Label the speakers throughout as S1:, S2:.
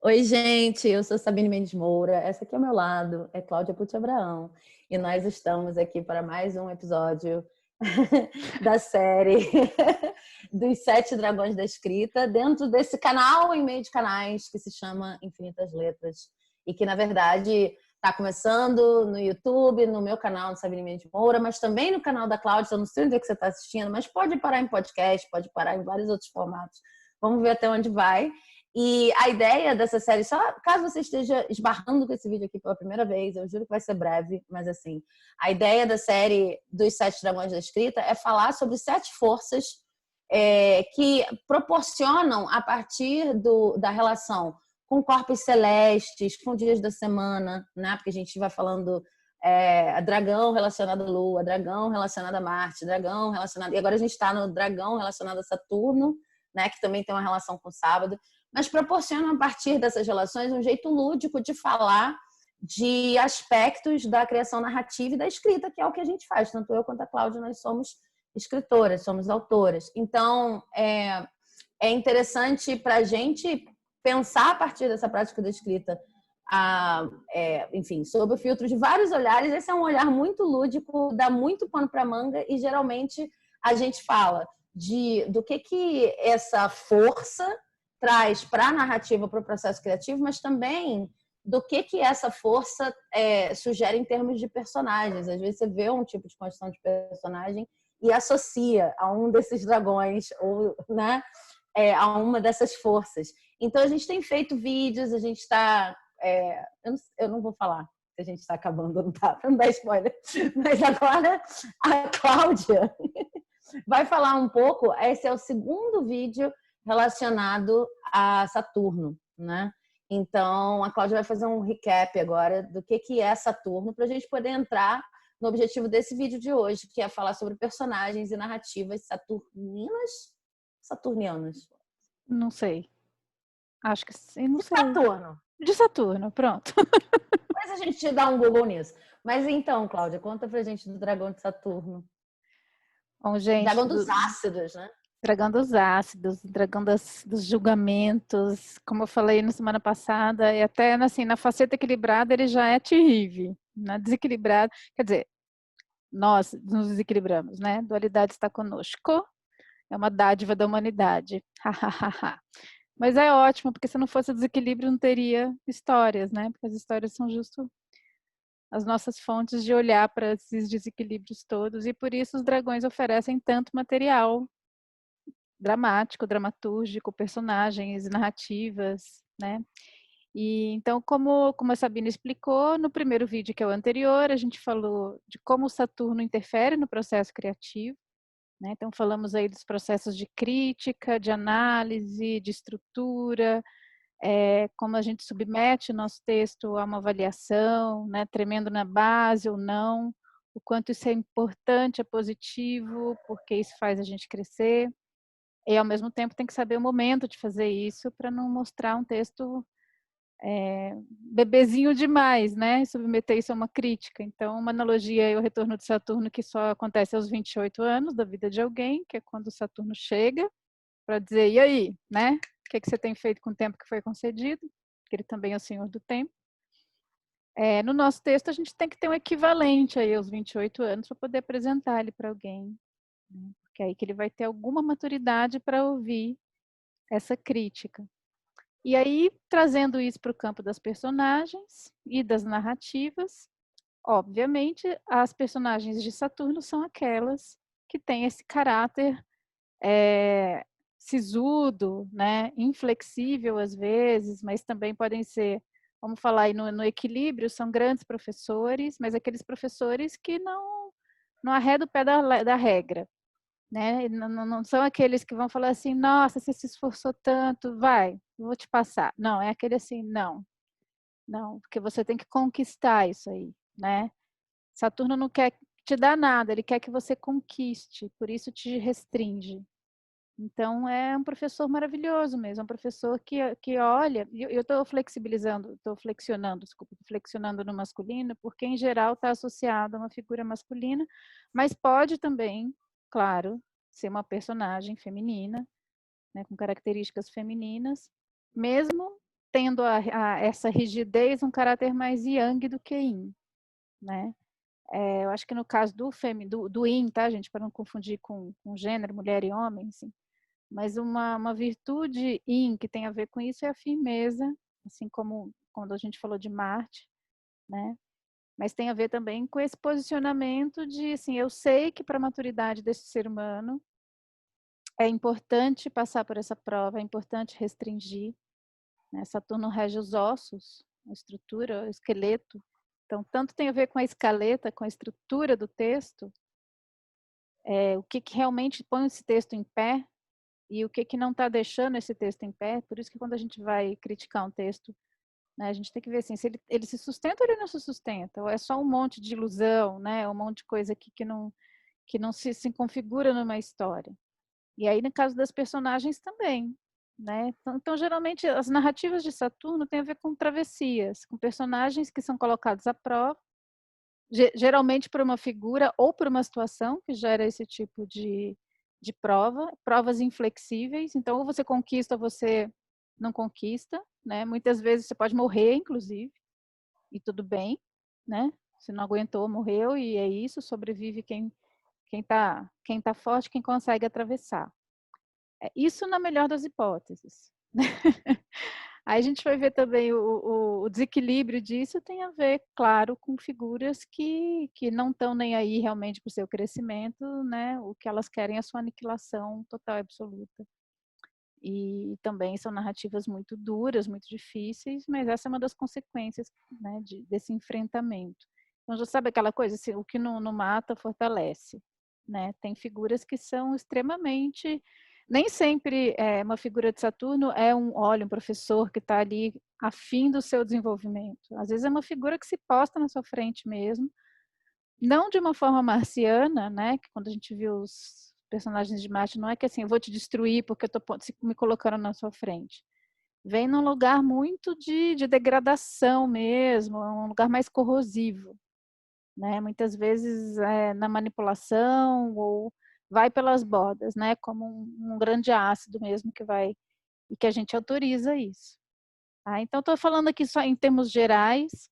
S1: Oi, gente, eu sou Sabine Mendes Moura, essa aqui ao meu lado é Cláudia Pucci Abraão e nós estamos aqui para mais um episódio da série dos Sete Dragões da Escrita, dentro desse canal em meio de canais que se chama Infinitas Letras e que, na verdade, está começando no YouTube, no meu canal, no Sabine Mendes Moura, mas também no canal da Cláudia. Eu não sei onde é que você está assistindo, mas pode parar em podcast, pode parar em vários outros formatos. Vamos ver até onde vai. E a ideia dessa série, só caso você esteja esbarrando com esse vídeo aqui pela primeira vez, eu juro que vai ser breve, mas assim, a ideia da série dos Sete Dragões da Escrita é falar sobre sete forças que proporcionam, a partir da relação com corpos celestes, com dias da semana, né? Porque a gente vai falando a dragão relacionado à Lua, dragão relacionado a Marte, dragão relacionado... E agora a gente está no dragão relacionado a Saturno, né? Que também tem uma relação com o sábado, mas proporcionam, a partir dessas relações, um jeito lúdico de falar de aspectos da criação narrativa e da escrita, que é o que a gente faz. Tanto eu quanto a Cláudia, nós somos escritoras, somos autoras. Então, é interessante para a gente pensar, a partir dessa prática da escrita, enfim, sob o filtro de vários olhares. Esse é um olhar muito lúdico, dá muito pano para manga, e geralmente a gente fala do que essa força traz para a narrativa, para o processo criativo, mas também do que essa força sugere em termos de personagens. Às vezes você vê um tipo de construção de personagem e associa a um desses dragões, ou, né, a uma dessas forças. Então a gente tem feito vídeos, a gente está... eu não vou falar se a gente está acabando, não tá, para não dar spoiler, mas agora a Cláudia vai falar um pouco. Esse é o segundo vídeo relacionado a Saturno, né? Então, a Cláudia vai fazer um recap agora do que é Saturno, para a gente poder entrar no objetivo desse vídeo de hoje, que é falar sobre personagens e narrativas saturninas? Saturnianas?
S2: Não sei. Acho que sim, não
S1: De
S2: sei.
S1: Saturno.
S2: De Saturno, pronto.
S1: Mas a gente dá um Google nisso. Mas então, Cláudia, conta pra gente do dragão de Saturno.
S2: Bom, gente,
S1: Dragão dos ácidos, né?
S2: dragão dos ácidos, dragão dos julgamentos, como eu falei na semana passada, e até assim, na faceta equilibrada ele já é terrível. Na desequilibrada, quer dizer, nós nos desequilibramos, né? Dualidade está conosco, é uma dádiva da humanidade. Mas é ótimo, porque se não fosse desequilíbrio não teria histórias, né? Porque as histórias são justo as nossas fontes de olhar para esses desequilíbrios todos, e por isso os dragões oferecem tanto material dramático, dramatúrgico, personagens, narrativas, né? E então, como a Sabina explicou, no primeiro vídeo, que é o anterior, a gente falou de como o Saturno interfere no processo criativo, né? Então falamos aí dos processos de crítica, de análise, de estrutura, como a gente submete o nosso texto a uma avaliação, né, tremendo na base ou não, o quanto isso é importante, é positivo, porque isso faz a gente crescer, e ao mesmo tempo tem que saber o momento de fazer isso para não mostrar um texto bebezinho demais, né, submeter isso a uma crítica. Então, uma analogia é o retorno de Saturno, que só acontece aos 28 anos da vida de alguém, que é quando Saturno chega, para dizer, e aí, né? O que você tem feito com o tempo que foi concedido? Que ele também é o senhor do tempo. No nosso texto, a gente tem que ter um equivalente aí aos 28 anos para poder apresentar ele para alguém, né? Porque é aí que ele vai ter alguma maturidade para ouvir essa crítica. E aí, trazendo isso para o campo das personagens e das narrativas, obviamente, as personagens de Saturno são aquelas que têm esse caráter sisudo, né, inflexível às vezes, mas também podem ser, vamos falar aí no equilíbrio, são grandes professores, mas aqueles professores que não arredam o pé da regra, né? Não são aqueles que vão falar assim, nossa, você se esforçou tanto, vai, vou te passar. Não, é aquele assim, não, porque você tem que conquistar isso aí, né? Saturno não quer te dar nada, ele quer que você conquiste, por isso te restringe. Então, é um professor maravilhoso mesmo, é um professor que olha, eu estou flexionando no masculino, porque em geral está associado a uma figura masculina, mas pode também, claro, ser uma personagem feminina, né, com características femininas, mesmo tendo a essa rigidez um caráter mais yang do que yin, né? Eu acho que no caso do yin, tá, gente, para não confundir com gênero, mulher e homem, assim, mas uma virtude yin que tem a ver com isso é a firmeza, assim como quando a gente falou de Marte, né? Mas tem a ver também com esse posicionamento de, assim, eu sei que para a maturidade desse ser humano é importante passar por essa prova, é importante restringir, né? Saturno rege os ossos, a estrutura, o esqueleto. Então, tanto tem a ver com a escaleta, com a estrutura do texto, o que realmente põe esse texto em pé e o que não está deixando esse texto em pé. Por isso que quando a gente vai criticar um texto, né, a gente tem que ver assim, se ele se sustenta ou ele não se sustenta, ou é só um monte de ilusão, né, um monte de coisa que não se configura numa história. E aí, no caso das personagens também, né? Então, geralmente, as narrativas de Saturno têm a ver com travessias, com personagens que são colocados à prova, geralmente por uma figura ou por uma situação que gera esse tipo de provas inflexíveis. Então, ou você conquista ou você não conquista, né? Muitas vezes você pode morrer, inclusive, e tudo bem, né? Se não aguentou, morreu, e é isso, sobrevive quem tá forte, quem consegue atravessar. Isso na melhor das hipóteses. Aí a gente vai ver também o desequilíbrio disso tem a ver, claro, com figuras que não estão nem aí realmente para o seu crescimento, né? O que elas querem é a sua aniquilação total e absoluta. E também são narrativas muito duras, muito difíceis, mas essa é uma das consequências, né, desse enfrentamento. Então, já sabe aquela coisa, assim, o que não mata, fortalece. Né? Tem figuras que são extremamente... Nem sempre uma figura de Saturno é um professor que está ali a fim do seu desenvolvimento. Às vezes é uma figura que se posta na sua frente mesmo, não de uma forma marciana, né? Que quando a gente viu os personagens de Marte, não é que assim, eu vou te destruir porque eu estou me colocando na sua frente. Vem num lugar muito de degradação mesmo, um lugar mais corrosivo, né? Muitas vezes na manipulação ou vai pelas bordas, né? Como um grande ácido mesmo que vai e que a gente autoriza isso. Tá? Então, estou falando aqui só em termos gerais,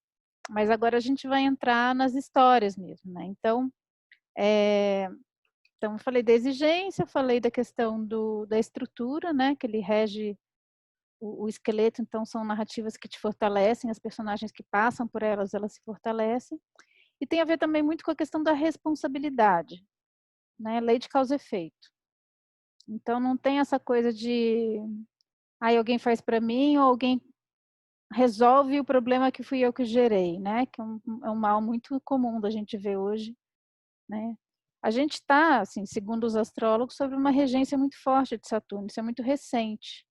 S2: mas agora a gente vai entrar nas histórias mesmo, né? Então, eu falei da exigência, falei da questão da estrutura, né? Que ele rege o esqueleto, então são narrativas que te fortalecem, as personagens que passam por elas, elas se fortalecem. E tem a ver também muito com a questão da responsabilidade, né? Lei de causa e efeito. Então não tem essa coisa de alguém faz para mim ou alguém resolve o problema que fui eu que gerei, né? Que é um mal muito comum da gente ver hoje, né? A gente está, assim, segundo os astrólogos, sobre uma regência muito forte de Saturno, isso é muito recente,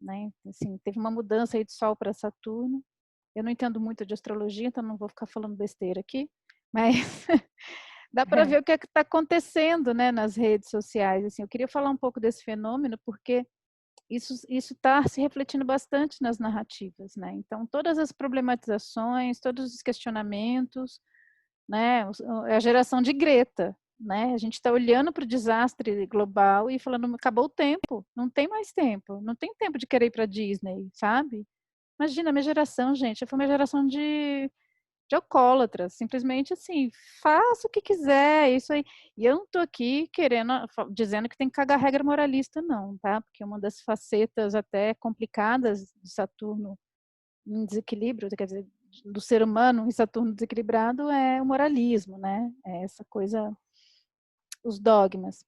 S2: né? Assim, teve uma mudança aí de Sol para Saturno. Eu não entendo muito de astrologia, então não vou ficar falando besteira aqui, mas dá para ver o que está acontecendo, né, nas redes sociais. Assim, eu queria falar um pouco desse fenômeno, porque isso está se refletindo bastante nas narrativas, né? Então, todas as problematizações, todos os questionamentos, né? É a geração de Greta, né? A gente está olhando para o desastre global e falando, acabou o tempo, não tem mais tempo, não tem tempo de querer ir para Disney, sabe? Imagina, a minha geração, gente, foi uma geração de alcoólatras, simplesmente assim, faça o que quiser, isso aí. E eu não estou aqui dizendo que tem que cagar regra moralista, não, tá? Porque uma das facetas até complicadas de Saturno em desequilíbrio, quer dizer, do ser humano em Saturno desequilibrado é o moralismo, né? É essa coisa, os dogmas.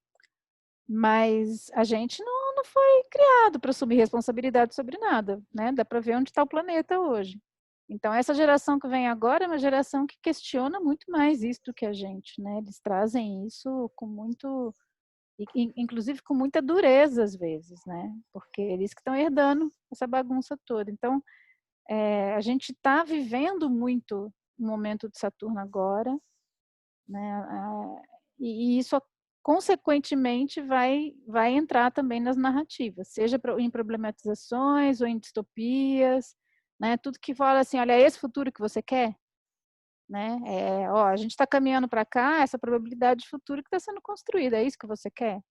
S2: Mas a gente não foi criado para assumir responsabilidade sobre nada, né? Dá para ver onde está o planeta hoje. Então, essa geração que vem agora é uma geração que questiona muito mais isso do que a gente, né? Eles trazem isso com muito, inclusive com muita dureza às vezes, né? Porque eles que estão herdando essa bagunça toda. Então, a gente está vivendo muito o momento de Saturno agora, né? E isso, consequentemente, vai entrar também nas narrativas, seja em problematizações ou em distopias, né? Tudo que fala assim, olha, é esse futuro que você quer? Né? A gente está caminhando para cá, essa probabilidade de futuro que está sendo construída, é isso que você quer?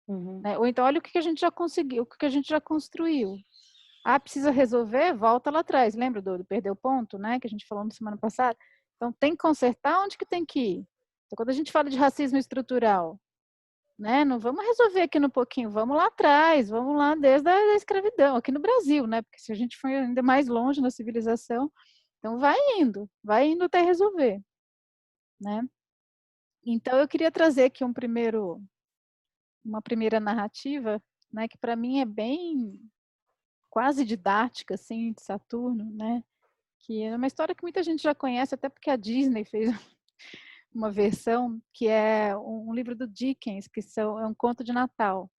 S1: Uhum.
S2: Né? Ou então, olha o que a gente já conseguiu, o que a gente já construiu. Ah, precisa resolver? Volta lá atrás. Lembra do perder o ponto, né? Que a gente falou na semana passada. Então, tem que consertar, onde que tem que ir? Então, quando a gente fala de racismo estrutural, né? Não vamos resolver aqui no pouquinho, vamos lá atrás, vamos lá desde a escravidão, aqui no Brasil, né? Porque se a gente for ainda mais longe na civilização, então vai indo até resolver, né? Então, eu queria trazer aqui uma primeira narrativa, né? Que para mim é bem quase didática, assim, de Saturno, né? Que é uma história que muita gente já conhece, até porque a Disney fez uma versão que é um livro do Dickens, é um conto de Natal,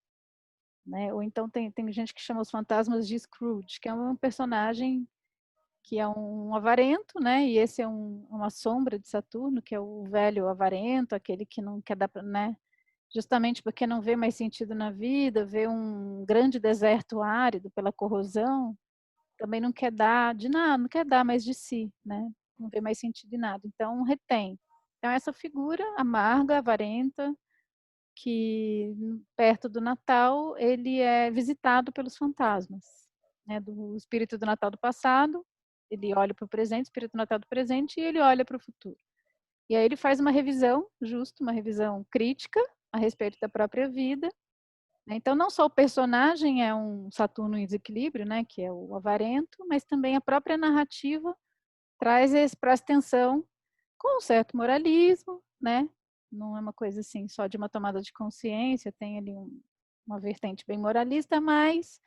S2: né? Ou então tem gente que chama os fantasmas de Scrooge, que é um personagem que é um avarento, né? E esse é uma sombra de Saturno, que é o velho avarento, aquele que não quer dar, né? Justamente porque não vê mais sentido na vida, vê um grande deserto árido pela corrosão, também não quer dar de nada, não quer dar mais de si, né? Não vê mais sentido em nada, então retém. Então essa figura amarga, avarenta, que perto do Natal ele é visitado pelos fantasmas, né? Do espírito do Natal do passado, ele olha para o presente, espírito do Natal do presente, e ele olha para o futuro. E aí ele faz uma revisão, uma revisão crítica a respeito da própria vida. Então, não só o personagem é um Saturno em desequilíbrio, né, que é o avarento, mas também a própria narrativa presta atenção com um certo moralismo, né? Não é uma coisa assim só de uma tomada de consciência, tem ali uma vertente bem moralista, mas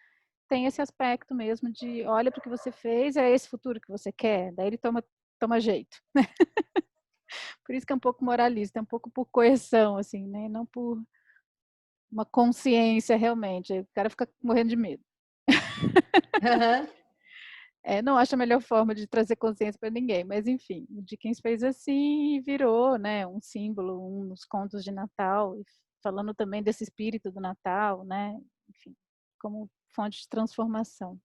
S2: tem esse aspecto mesmo de olha para o que você fez, é esse futuro que você quer, daí ele toma jeito. Por isso que é um pouco moralista, é um pouco por coerção, assim, né? Não por uma consciência realmente. O cara fica morrendo de medo.
S1: Uhum.
S2: Não acho a melhor forma de trazer consciência para ninguém, mas enfim, o Dickens fez assim e virou, né, um símbolo, um dos contos de Natal, falando também desse espírito do Natal, né, enfim, como fonte de transformação.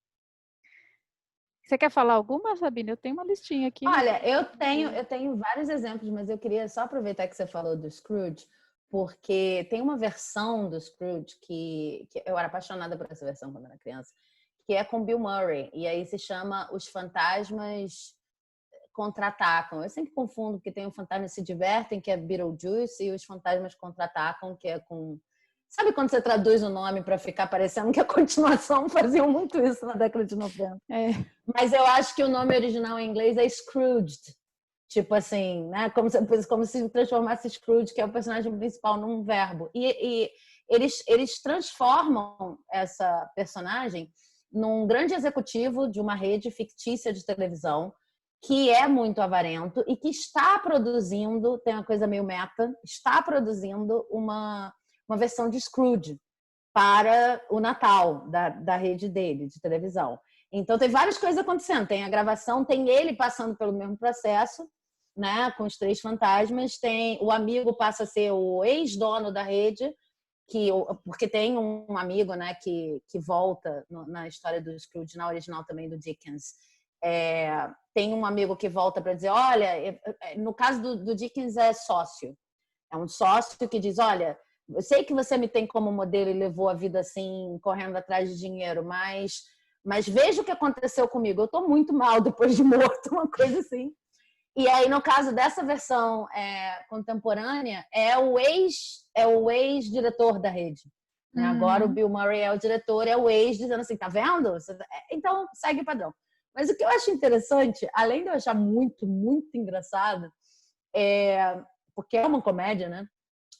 S2: Você quer falar alguma, Sabine? Eu tenho uma listinha aqui.
S1: Olha, eu tenho vários exemplos, mas eu queria só aproveitar que você falou do Scrooge, porque tem uma versão do Scrooge que eu era apaixonada por essa versão quando era criança, que é com Bill Murray, e aí se chama Os Fantasmas Contra-Atacam. Eu sempre confundo, porque tem o Fantasmas Se Divertem, que é Beetlejuice, e Os Fantasmas Contra-Atacam, que é com... Sabe quando você traduz o nome para ficar parecendo que a continuação faziam muito isso na década de 90?
S2: É.
S1: Mas eu acho que o nome original em inglês é Scrooged. Tipo assim, né? Como se transformasse Scrooge, que é o personagem principal, num verbo. E eles transformam essa personagem num grande executivo de uma rede fictícia de televisão que é muito avarento e que está produzindo, tem uma coisa meio meta, está produzindo uma versão de Scrooge para o Natal da rede dele, de televisão. Então, tem várias coisas acontecendo. Tem a gravação, tem ele passando pelo mesmo processo, né, com os três fantasmas. Tem o amigo passa a ser o ex-dono da rede, porque tem um amigo, né, que volta na história do Scrooge, na original também do Dickens. Tem um amigo que volta para dizer, olha, no caso do Dickens é sócio. É um sócio que diz, olha, eu sei que você me tem como modelo e levou a vida assim, correndo atrás de dinheiro, mas veja o que aconteceu comigo. Eu estou muito mal depois de morto, uma coisa assim. E aí, no caso dessa versão contemporânea, é o ex-diretor da rede. Né? Agora o Bill Murray é o diretor, é o ex dizendo assim, tá vendo? Então, segue o padrão. Mas o que eu acho interessante, além de eu achar muito, muito engraçado, porque é uma comédia, né?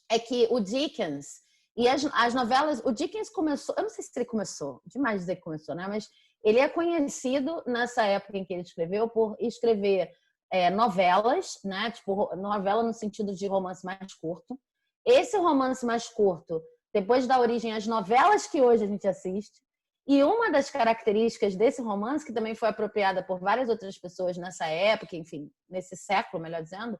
S1: É que o Dickens e as novelas... O Dickens começou... Eu não sei se ele começou, demais dizer que começou, né? Mas ele é conhecido nessa época em que ele escreveu por escrever novelas, né? Tipo, novela no sentido de romance mais curto. Esse romance mais curto, depois dá origem às novelas que hoje a gente assiste. E uma das características desse romance, que também foi apropriada por várias outras pessoas nessa época, enfim, nesse século, melhor dizendo,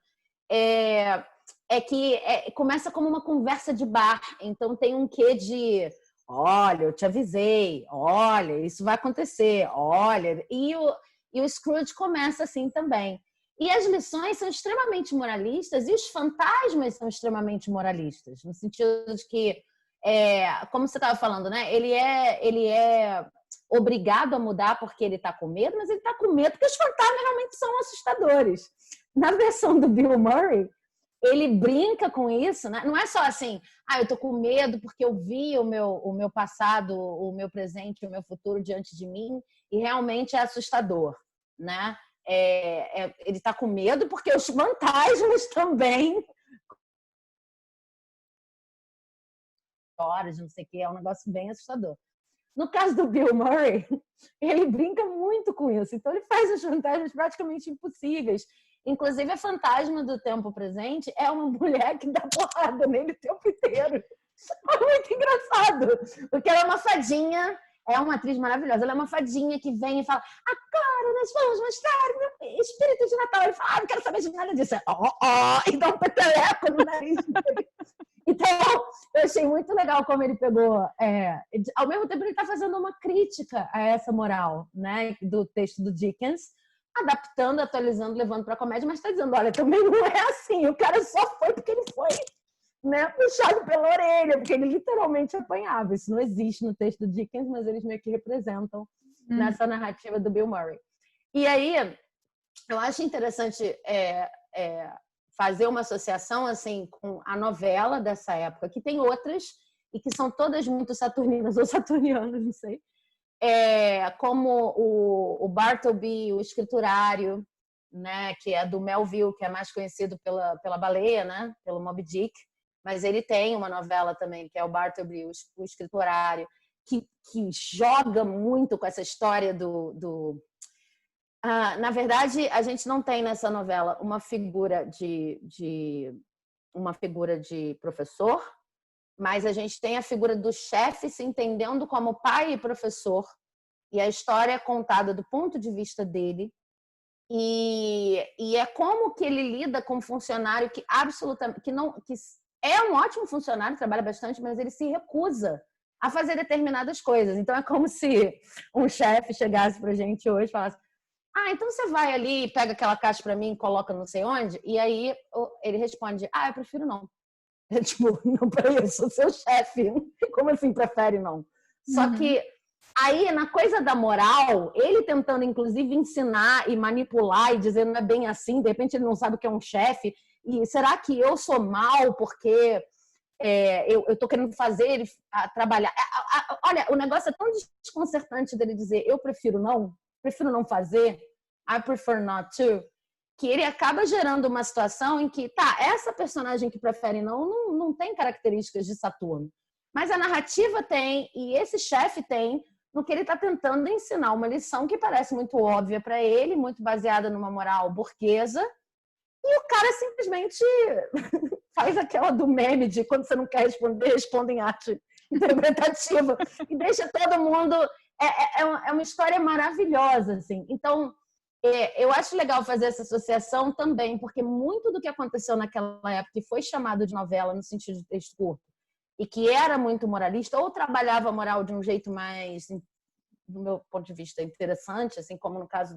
S1: é que começa como uma conversa de bar. Então tem um quê de, olha, eu te avisei, olha, isso vai acontecer, olha. E o Scrooge começa assim também. E as lições são extremamente moralistas e os fantasmas são extremamente moralistas, no sentido de que como você estava falando, né? Ele é obrigado a mudar porque ele está com medo, mas ele está com medo porque os fantasmas realmente são assustadores. Na versão do Bill Murray, ele brinca com isso, né? Não é só assim, eu tô com medo porque eu vi o meu passado, o meu presente, o meu futuro diante de mim e realmente é assustador, né? Ele tá com medo porque os fantasmas também horas, não sei o que, é um negócio bem assustador. No caso do Bill Murray, ele brinca muito com isso. Então, ele faz os fantasmas praticamente impossíveis. Inclusive, a fantasma do tempo presente é uma mulher que dá porrada nele o tempo inteiro. É muito engraçado, porque ela é uma fadinha, é uma atriz maravilhosa, ela é uma fadinha que vem e fala: agora nós vamos mostrar meu espírito de Natal. Ele fala: não quero saber de nada disso. E dá um peteleco no nariz dele. Então, eu achei muito legal como ele pegou. Ao mesmo tempo, ele está fazendo uma crítica a essa moral, né, do texto do Dickens, adaptando, atualizando, levando para a comédia, mas está dizendo: olha, também não é assim. O cara só foi porque ele foi, né, puxado pela orelha, porque ele literalmente apanhava. Isso não existe no texto do Dickens, mas eles meio que representam nessa narrativa do Bill Murray. E aí, eu acho interessante fazer uma associação assim com a novela dessa época, que tem outras e que são todas muito saturninas ou saturnianas, não sei, como o Bartleby, o escriturário, né, que é do Melville, que é mais conhecido pela baleia, né, pelo Moby Dick, mas ele tem uma novela também, que é o Bartleby, o escriturário, que joga muito com essa história na verdade, a gente não tem nessa novela uma figura de professor, mas a gente tem a figura do chefe se entendendo como pai e professor, e a história é contada do ponto de vista dele, e é como que ele lida com um funcionário que absolutamente que é um ótimo funcionário, trabalha bastante, mas ele se recusa a fazer determinadas coisas. Então é como se um chefe chegasse pra gente hoje e falasse: então você vai ali, pega aquela caixa para mim e coloca não sei onde, e aí ele responde: eu prefiro não. Tipo, não, peraí, eu sou seu chefe. Como assim prefere não? Só que aí, na coisa da moral, ele tentando, inclusive, ensinar e manipular e dizer não é bem assim, de repente ele não sabe o que é um chefe, e será que eu sou mal porque eu tô querendo fazer ele trabalhar? Olha, o negócio é tão desconcertante dele dizer eu prefiro não fazer, I prefer not to, que ele acaba gerando uma situação em que, essa personagem que prefere não tem características de Saturno, mas a narrativa tem, e esse chefe tem, no que ele está tentando ensinar uma lição que parece muito óbvia para ele, muito baseada numa moral burguesa, e o cara simplesmente faz aquela do meme de quando você não quer responder, responde em arte interpretativa, e deixa todo mundo... É uma história maravilhosa, assim. Então, eu acho legal fazer essa associação também, porque muito do que aconteceu naquela época, que foi chamado de novela no sentido de texto curto, e que era muito moralista, ou trabalhava a moral de um jeito mais, do meu ponto de vista, interessante, assim como no caso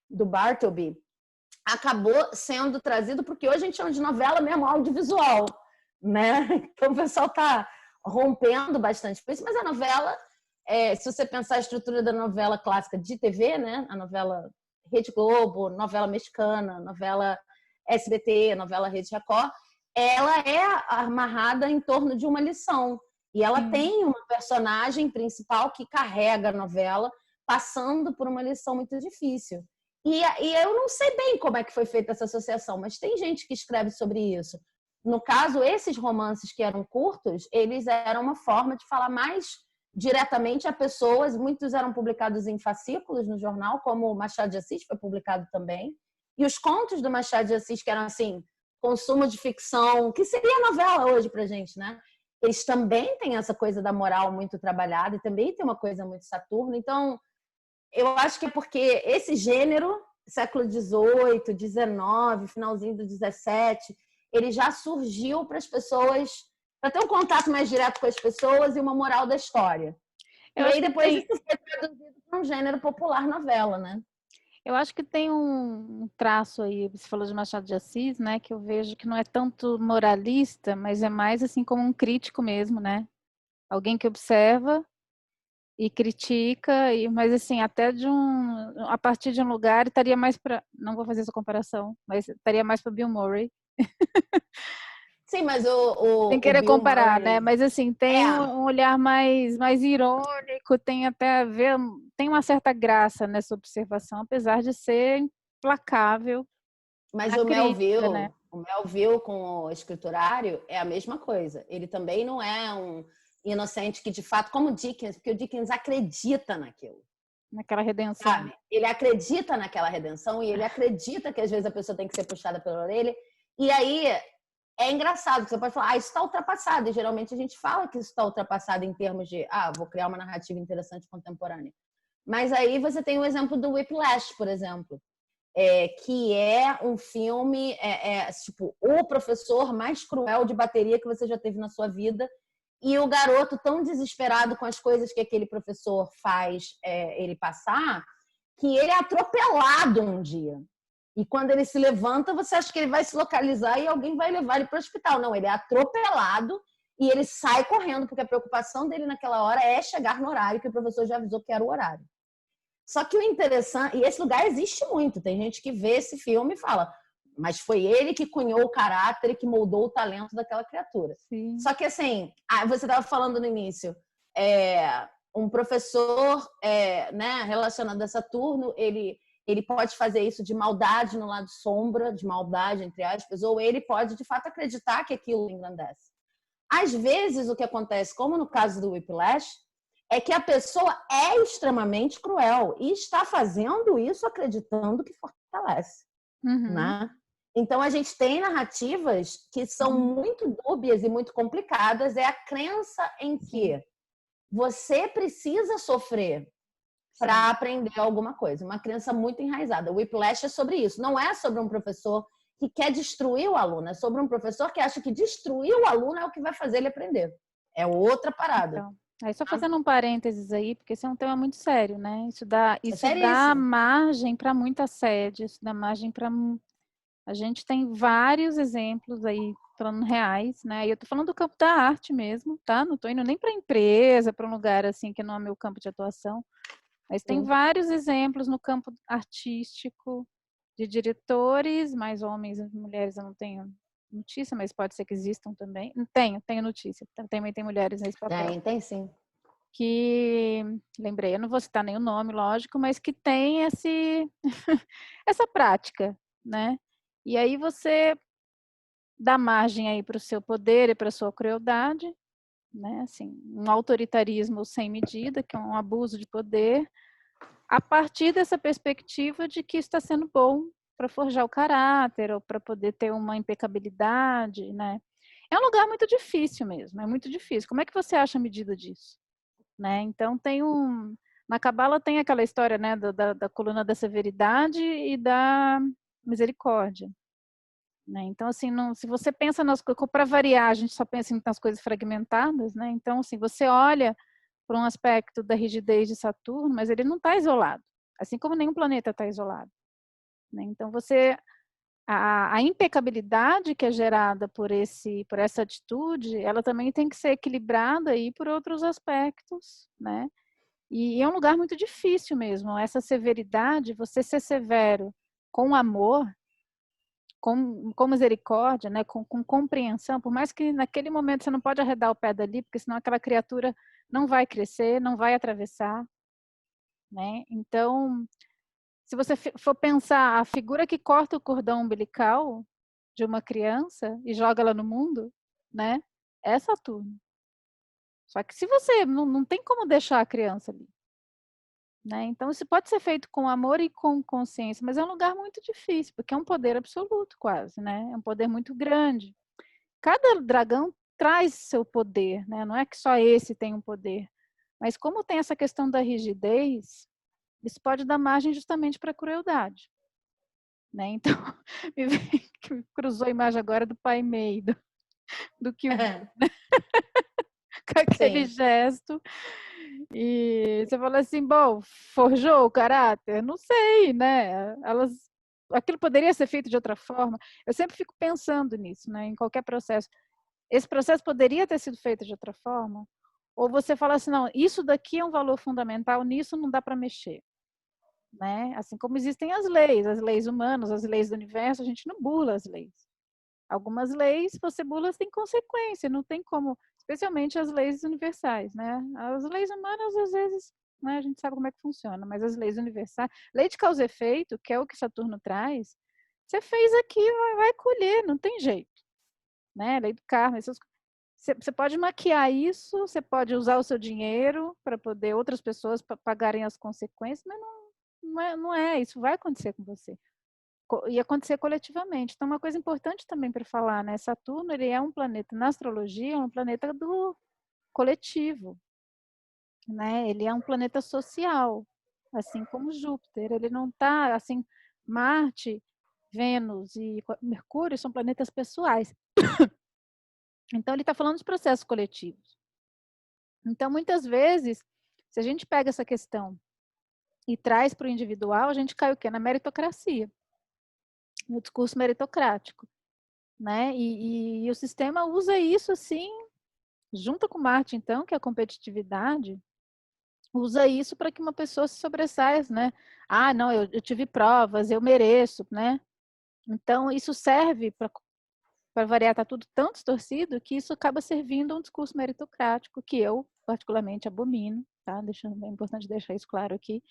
S1: do Bartleby, acabou sendo trazido, porque hoje a gente chama de novela mesmo audiovisual, né? Então o pessoal está rompendo bastante com isso, mas a novela, se você pensar a estrutura da novela clássica de TV, né? A novela Rede Globo, novela mexicana, novela SBT, novela Rede Record, ela é amarrada em torno de uma lição. E ela tem uma personagem principal que carrega a novela, passando por uma lição muito difícil. E eu não sei bem como é que foi feita essa associação, mas tem gente que escreve sobre isso. No caso, esses romances que eram curtos, eles eram uma forma de falar mais diretamente a pessoas. Muitos eram publicados em fascículos no jornal, como o Machado de Assis foi publicado também. E os contos do Machado de Assis, que eram assim, consumo de ficção, que seria novela hoje pra gente, né? Eles também têm essa coisa da moral muito trabalhada e também tem uma coisa muito Saturno. Então, eu acho que é porque esse gênero, século XVIII, XIX, finalzinho do XVII, ele já surgiu para as pessoas, para ter um contato mais direto com as pessoas e uma moral da história. E aí depois isso foi traduzido para um gênero popular novela, né?
S2: Eu acho que tem um traço aí, você falou de Machado de Assis, né, que eu vejo que não é tanto moralista, mas é mais assim como um crítico mesmo, né? Alguém que observa e critica, mas assim, até a partir de um lugar, estaria mais para, não vou fazer essa comparação, mas estaria mais para Bill Murray.
S1: Sim, mas
S2: Sem
S1: o
S2: querer
S1: Bill
S2: comparar, né?
S1: Murray...
S2: Mas assim, tem
S1: É,
S2: um olhar mais irônico, tem até a ver, tem uma certa graça nessa observação, apesar de ser implacável
S1: mas
S2: na crítica, né?
S1: O Melville com o escriturário é a mesma coisa. Ele também não é um inocente que, de fato, como o Dickens, porque o Dickens acredita naquilo.
S2: Naquela redenção.
S1: Sabe? Ele acredita naquela redenção e ele acredita que às vezes a pessoa tem que ser puxada pela orelha. E aí é engraçado, que você pode falar, isso está ultrapassado. E geralmente a gente fala que isso está ultrapassado em termos de, vou criar uma narrativa interessante contemporânea. Mas aí você tem o exemplo do Whiplash, por exemplo, que é um filme, tipo, o professor mais cruel de bateria que você já teve na sua vida. E o garoto tão desesperado com as coisas que aquele professor faz ele passar, que ele é atropelado um dia. E quando ele se levanta, você acha que ele vai se localizar e alguém vai levar ele para o hospital. Não, ele é atropelado e ele sai correndo, porque a preocupação dele naquela hora é chegar no horário que o professor já avisou que era o horário. Só que o interessante, e esse lugar existe muito, tem gente que vê esse filme e fala, mas foi ele que cunhou o caráter e que moldou o talento daquela criatura.
S2: Sim.
S1: Só que assim, você estava falando no início, um professor né, relacionado a Saturno, ele pode fazer isso de maldade no lado sombra, de maldade, entre aspas, ou ele pode, de fato, acreditar que aquilo engrandece. Às vezes, o que acontece, como no caso do Whiplash, é que a pessoa é extremamente cruel e está fazendo isso acreditando que fortalece. Né? Então, a gente tem narrativas que são muito dúbias e muito complicadas. É a crença em que você precisa sofrer para aprender alguma coisa. Uma crença muito enraizada. O Whiplash é sobre isso. Não é sobre um professor que quer destruir o aluno. É sobre um professor que acha que destruir o aluno é o que vai fazer ele aprender. É outra parada.
S2: Então, aí só fazendo um parênteses aí, porque esse é um tema muito sério, né? Isso dá margem para muito assédio, isso dá margem para... A gente tem vários exemplos aí, falando reais, né? E eu tô falando do campo da arte mesmo, tá? Não tô indo nem para empresa, para um lugar assim que não é meu campo de atuação. Mas tem vários exemplos no campo artístico de diretores, mais homens e mulheres eu não tenho notícia, mas pode ser que existam também. Tenho notícia. Também tem mulheres nesse papel.
S1: Tem sim.
S2: Que, lembrei, eu não vou citar nenhum nome, lógico, mas que tem essa prática, né? E aí você dá margem aí para o seu poder e para a sua crueldade, né? Assim, um autoritarismo sem medida, que é um abuso de poder, a partir dessa perspectiva de que está sendo bom para forjar o caráter ou para poder ter uma impecabilidade, né? É um lugar muito difícil mesmo, é muito difícil. Como é que você acha a medida disso? Né? Então na Cabala tem aquela história, né, da coluna da severidade e da misericórdia. Né? Então, assim, se você pensa para variar, a gente só pensa nas coisas fragmentadas, né? Então, assim, você olha para um aspecto da rigidez de Saturno, mas ele não está isolado, assim como nenhum planeta está isolado. Né? Então, a impecabilidade que é gerada por essa atitude, ela também tem que ser equilibrada aí por outros aspectos, né? E é um lugar muito difícil mesmo, essa severidade, você ser severo com amor, com misericórdia, né? com compreensão, por mais que naquele momento você não pode arredar o pé dali, porque senão aquela criatura não vai crescer, não vai atravessar, né? Então, se você for pensar a figura que corta o cordão umbilical de uma criança e joga ela no mundo, né? É Saturno. Só que se você não tem como deixar a criança ali, né? Então isso pode ser feito com amor e com consciência, mas é um lugar muito difícil, porque é um poder absoluto quase, né? É um poder muito grande. Cada dragão traz seu poder, né? Não é que só esse tem um poder, mas como tem essa questão da rigidez, isso pode dar margem justamente para a crueldade. Né? Então, me cruzou a imagem agora do pai Mei, do que com aquele gesto. E você fala assim, bom, forjou o caráter? Não sei, né? Aquilo poderia ser feito de outra forma. Eu sempre fico pensando nisso, né? Em qualquer processo. Esse processo poderia ter sido feito de outra forma? Ou você fala assim, não, isso daqui é um valor fundamental, nisso não dá para mexer, né? Assim como existem as leis humanas, as leis do universo, a gente não burla as leis. Algumas leis, você burla, tem consequência, não tem como, especialmente as leis universais, né? As leis humanas, às vezes, né, a gente sabe como é que funciona, mas as leis universais, lei de causa e efeito, que é o que Saturno traz, você fez aqui, vai colher, não tem jeito, né? Lei do karma, você pode maquiar isso, você pode usar o seu dinheiro para poder outras pessoas pagarem as consequências, mas não é, isso vai acontecer com você. E acontecer coletivamente. Então, uma coisa importante também para falar, né? Saturno, ele é um planeta, na astrologia, é um planeta do coletivo, né? Ele é um planeta social, assim como Júpiter. Ele não está, assim, Marte, Vênus e Mercúrio são planetas pessoais. Então, ele está falando dos processos coletivos. Então, muitas vezes, se a gente pega essa questão e traz para o individual, a gente cai o quê? Na meritocracia, no discurso meritocrático, né? E o sistema usa isso, assim, junto com Marte, então, que é a competitividade, usa isso para que uma pessoa se sobressaia, né? Ah, não, eu tive provas, eu mereço, né? Então, isso serve para variar, está tudo tão distorcido que isso acaba servindo a um discurso meritocrático que eu, particularmente, abomino, tá? É importante deixar isso claro aqui.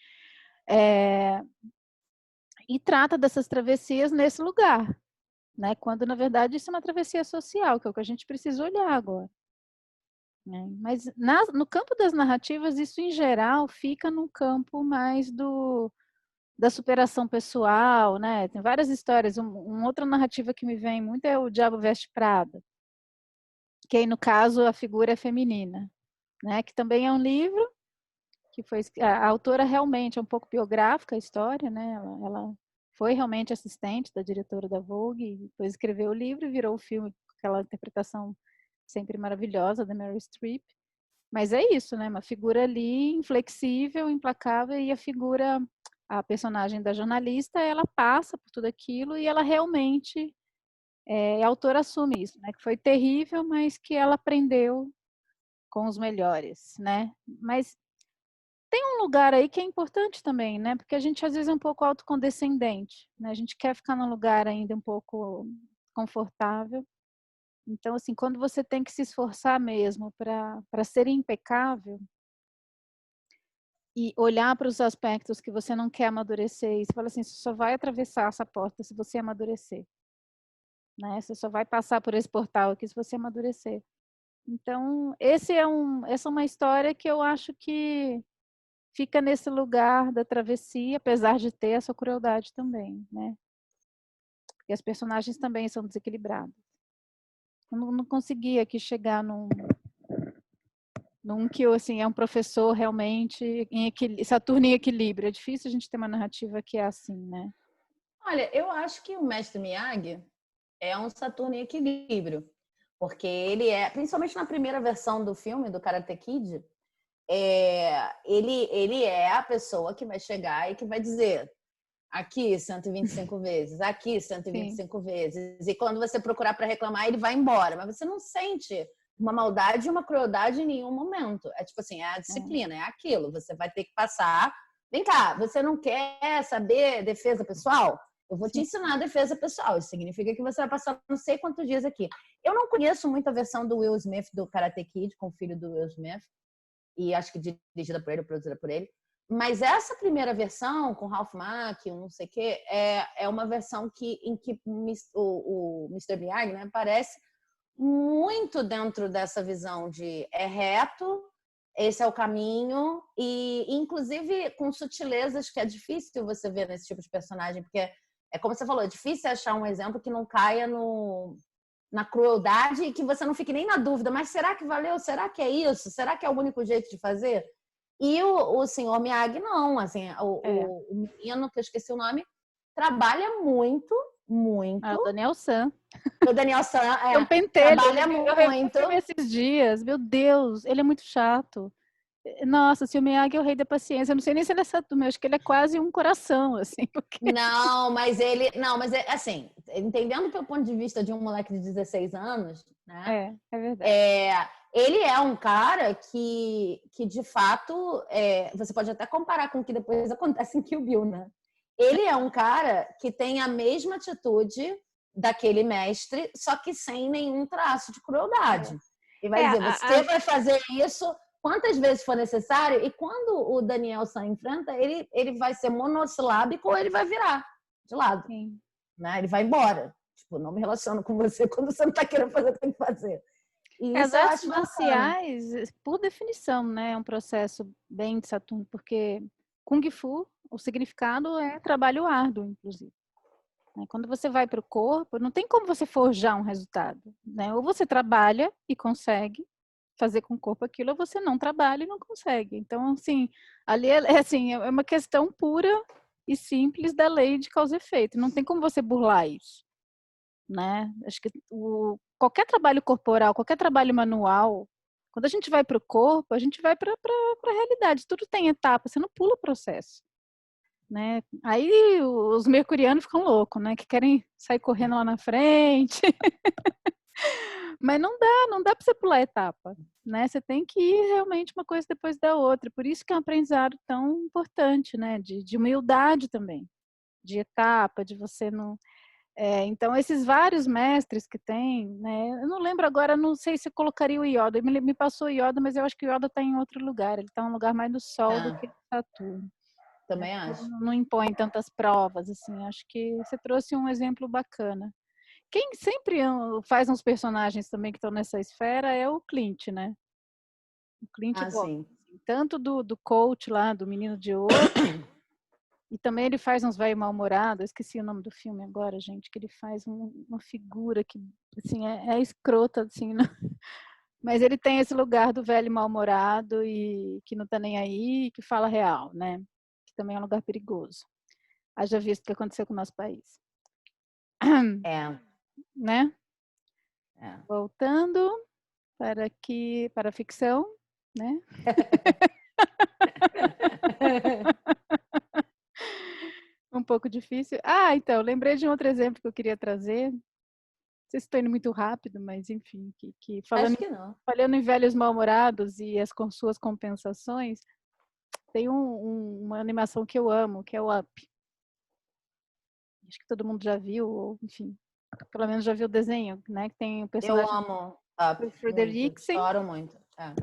S2: E trata dessas travessias nesse lugar, né? Quando, na verdade, isso é uma travessia social, que é o que a gente precisa olhar agora. Né? Mas no campo das narrativas, isso, em geral, fica no campo mais da superação pessoal, né? Tem várias histórias. Uma outra narrativa que me vem muito é o Diabo Veste Prada, que aí, no caso, a figura é feminina, né? Que também é um livro que foi... A autora realmente é um pouco biográfica a história, né? Ela foi realmente assistente da diretora da Vogue, depois escreveu o livro e virou o filme com aquela interpretação sempre maravilhosa da Meryl Streep. Mas é isso, né? Uma figura ali inflexível, implacável, e a personagem da jornalista, ela passa por tudo aquilo e ela realmente, a autora assume isso, né? Que foi terrível, mas que ela aprendeu com os melhores, né? Mas tem um lugar aí que é importante também, né? Porque a gente às vezes é um pouco autocondescendente, né? A gente quer ficar num lugar ainda um pouco confortável. Então, assim, quando você tem que se esforçar mesmo para ser impecável e olhar para os aspectos que você não quer amadurecer, e você fala assim, você só vai atravessar essa porta se você amadurecer, né? Você só vai passar por esse portal aqui se você amadurecer. Então, essa é uma história que eu acho que fica nesse lugar da travessia, apesar de ter a sua crueldade também, né? Porque as personagens também são desequilibradas. Eu não consegui aqui chegar num que assim, é um professor realmente Saturno em equilíbrio. É difícil a gente ter uma narrativa que é assim, né?
S1: Olha, eu acho que o Mestre Miyagi é um Saturno em equilíbrio, porque ele é, principalmente na primeira versão do filme, do Karate Kid, ele é a pessoa que vai chegar e que vai dizer aqui 125 vezes, aqui 125 vezes. E quando você procurar para reclamar, ele vai embora. Mas você não sente uma maldade e uma crueldade em nenhum momento. É tipo assim, é a disciplina, é aquilo. Você vai ter que passar. Vem cá, você não quer saber defesa pessoal? Eu vou te ensinar a defesa pessoal. Isso significa que você vai passar não sei quantos dias aqui. Eu não conheço muito a versão do Will Smith, do Karate Kid, com o filho do Will Smith. E acho que dirigida por ele, produzida por ele. Mas essa primeira versão, com Ralph Macchio, não sei o quê, é uma versão em que o Mr. Miyagi, né, aparece muito dentro dessa visão de é reto, esse é o caminho, e inclusive com sutilezas que é difícil você ver nesse tipo de personagem, porque é como você falou, é difícil achar um exemplo que não caia na crueldade e que você não fique nem na dúvida, mas será que valeu? Será que é isso? Será que é o único jeito de fazer? E o senhor Miyagi não, assim, o menino, que eu esqueci o nome, trabalha muito, muito.
S2: O Daniel San.
S1: O Daniel San,
S2: É um pentelho.
S1: trabalha
S2: Eu vi
S1: muito.
S2: esses dias, meu Deus, ele é muito chato. Nossa, se o Miyagi é o rei da paciência, eu não sei nem se ele é Saturno, eu acho que ele é quase um coração, assim. Porque...
S1: Não, mas assim, entendendo pelo ponto de vista de um moleque de 16 anos, né?
S2: É verdade.
S1: Ele é um cara que de fato, você pode até comparar com o que depois acontece em Kill Bill, né? Ele é um cara que tem a mesma atitude daquele mestre, só que sem nenhum traço de crueldade. E vai
S2: É,
S1: dizer, você vai fazer isso quantas vezes for necessário, e quando o Daniel San enfrenta, ele vai ser monossilábico ou ele vai virar de lado.
S2: sim.
S1: Né? Ele vai embora. Tipo, não me relaciono com você quando você não está querendo fazer o que tem que fazer. E
S2: As
S1: isso eu
S2: artes
S1: acho bacana.
S2: marciais, por definição, né, é um processo bem de Saturno, porque Kung Fu, o significado é trabalho árduo, inclusive. Quando você vai para o corpo, não tem como você forjar um resultado, né? Ou você trabalha e consegue fazer com o corpo aquilo, ou você não trabalha e não consegue. Então, assim, ali assim, é uma questão pura e simples da lei de causa e efeito. Não tem como você burlar isso, né? Acho que qualquer trabalho corporal, qualquer trabalho manual, quando a gente vai para o corpo, a gente vai para a realidade. Tudo tem etapa, você não pula o processo. Né? Aí os mercurianos ficam loucos, né? Que querem sair correndo lá na frente. Mas não dá para você pular etapa, né? Você tem que ir realmente uma coisa depois da outra. Por isso que é um aprendizado tão importante, né? De humildade também, de etapa, de você não. Então, esses vários mestres que tem, né? Eu não lembro agora, não sei se eu colocaria o Yoda. Me passou o Yoda, mas eu acho que o Yoda está em outro lugar. Ele está em um lugar mais do Sol do que do Saturno.
S1: Também acho.
S2: Não impõe tantas provas, assim. Acho que você trouxe um exemplo bacana. Quem sempre faz uns personagens também que estão nessa esfera é o Clint, né? O Clint Eastwood,
S1: Sim.
S2: tanto do coach lá, do Menino de Ouro, e também ele faz uns velho mal-humorado. Eu esqueci o nome do filme agora, gente, que ele faz uma figura que, assim, é escrota, assim, né? Mas ele tem esse lugar do velho mal-humorado e que não tá nem aí, que fala real, né? Que também é um lugar perigoso. Haja visto o que aconteceu com o nosso país.
S1: É.
S2: Né?
S1: É.
S2: Voltando para a ficção, né? Um pouco difícil. Então, lembrei de um outro exemplo que eu queria trazer. Não sei se estou indo muito rápido, mas enfim, que
S1: Acho que não.
S2: falando em velhos mal-humorados e com suas compensações, tem uma animação que eu amo, que é o Up. Acho que todo mundo já viu, ou enfim, pelo menos já viu o desenho, né? Que tem o
S1: Eu
S2: personagem
S1: amo Up
S2: do
S1: muito.
S2: Frederiksen.
S1: Choro muito. É.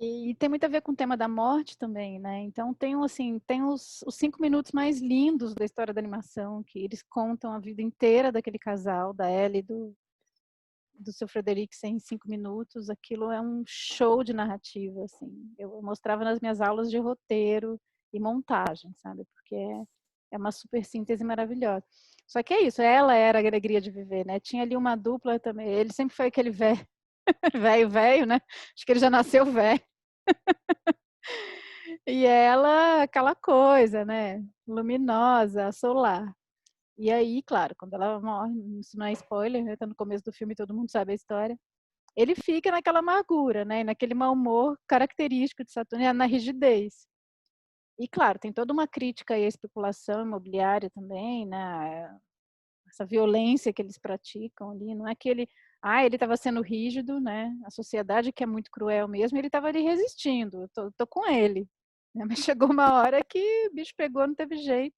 S2: E tem muito a ver com o tema da morte também, né? Então tem assim, tem os 5 minutos mais lindos da história da animação, que eles contam a vida inteira daquele casal, da Ellie e do seu Frederiksen em 5 minutos. Aquilo é um show de narrativa, assim. Eu mostrava nas minhas aulas de roteiro e montagem, sabe? Porque é uma super síntese maravilhosa. Só que é isso, ela era a alegria de viver, né? Tinha ali uma dupla também. Ele sempre foi aquele velho, velho, né? Acho que ele já nasceu velho. E ela, aquela coisa, né? Luminosa, solar. E aí, claro, quando ela morre, isso não é spoiler, né? Tá no começo do filme, todo mundo sabe a história. Ele fica naquela amargura, né? Naquele mau humor característico de Saturno, na rigidez. E claro, tem toda uma crítica aí à especulação imobiliária também, né? Essa violência que eles praticam ali, não é que ele estava sendo rígido, né? A sociedade que é muito cruel mesmo, ele estava ali resistindo. Eu tô com ele, né? Mas chegou uma hora que o bicho pegou, não teve jeito.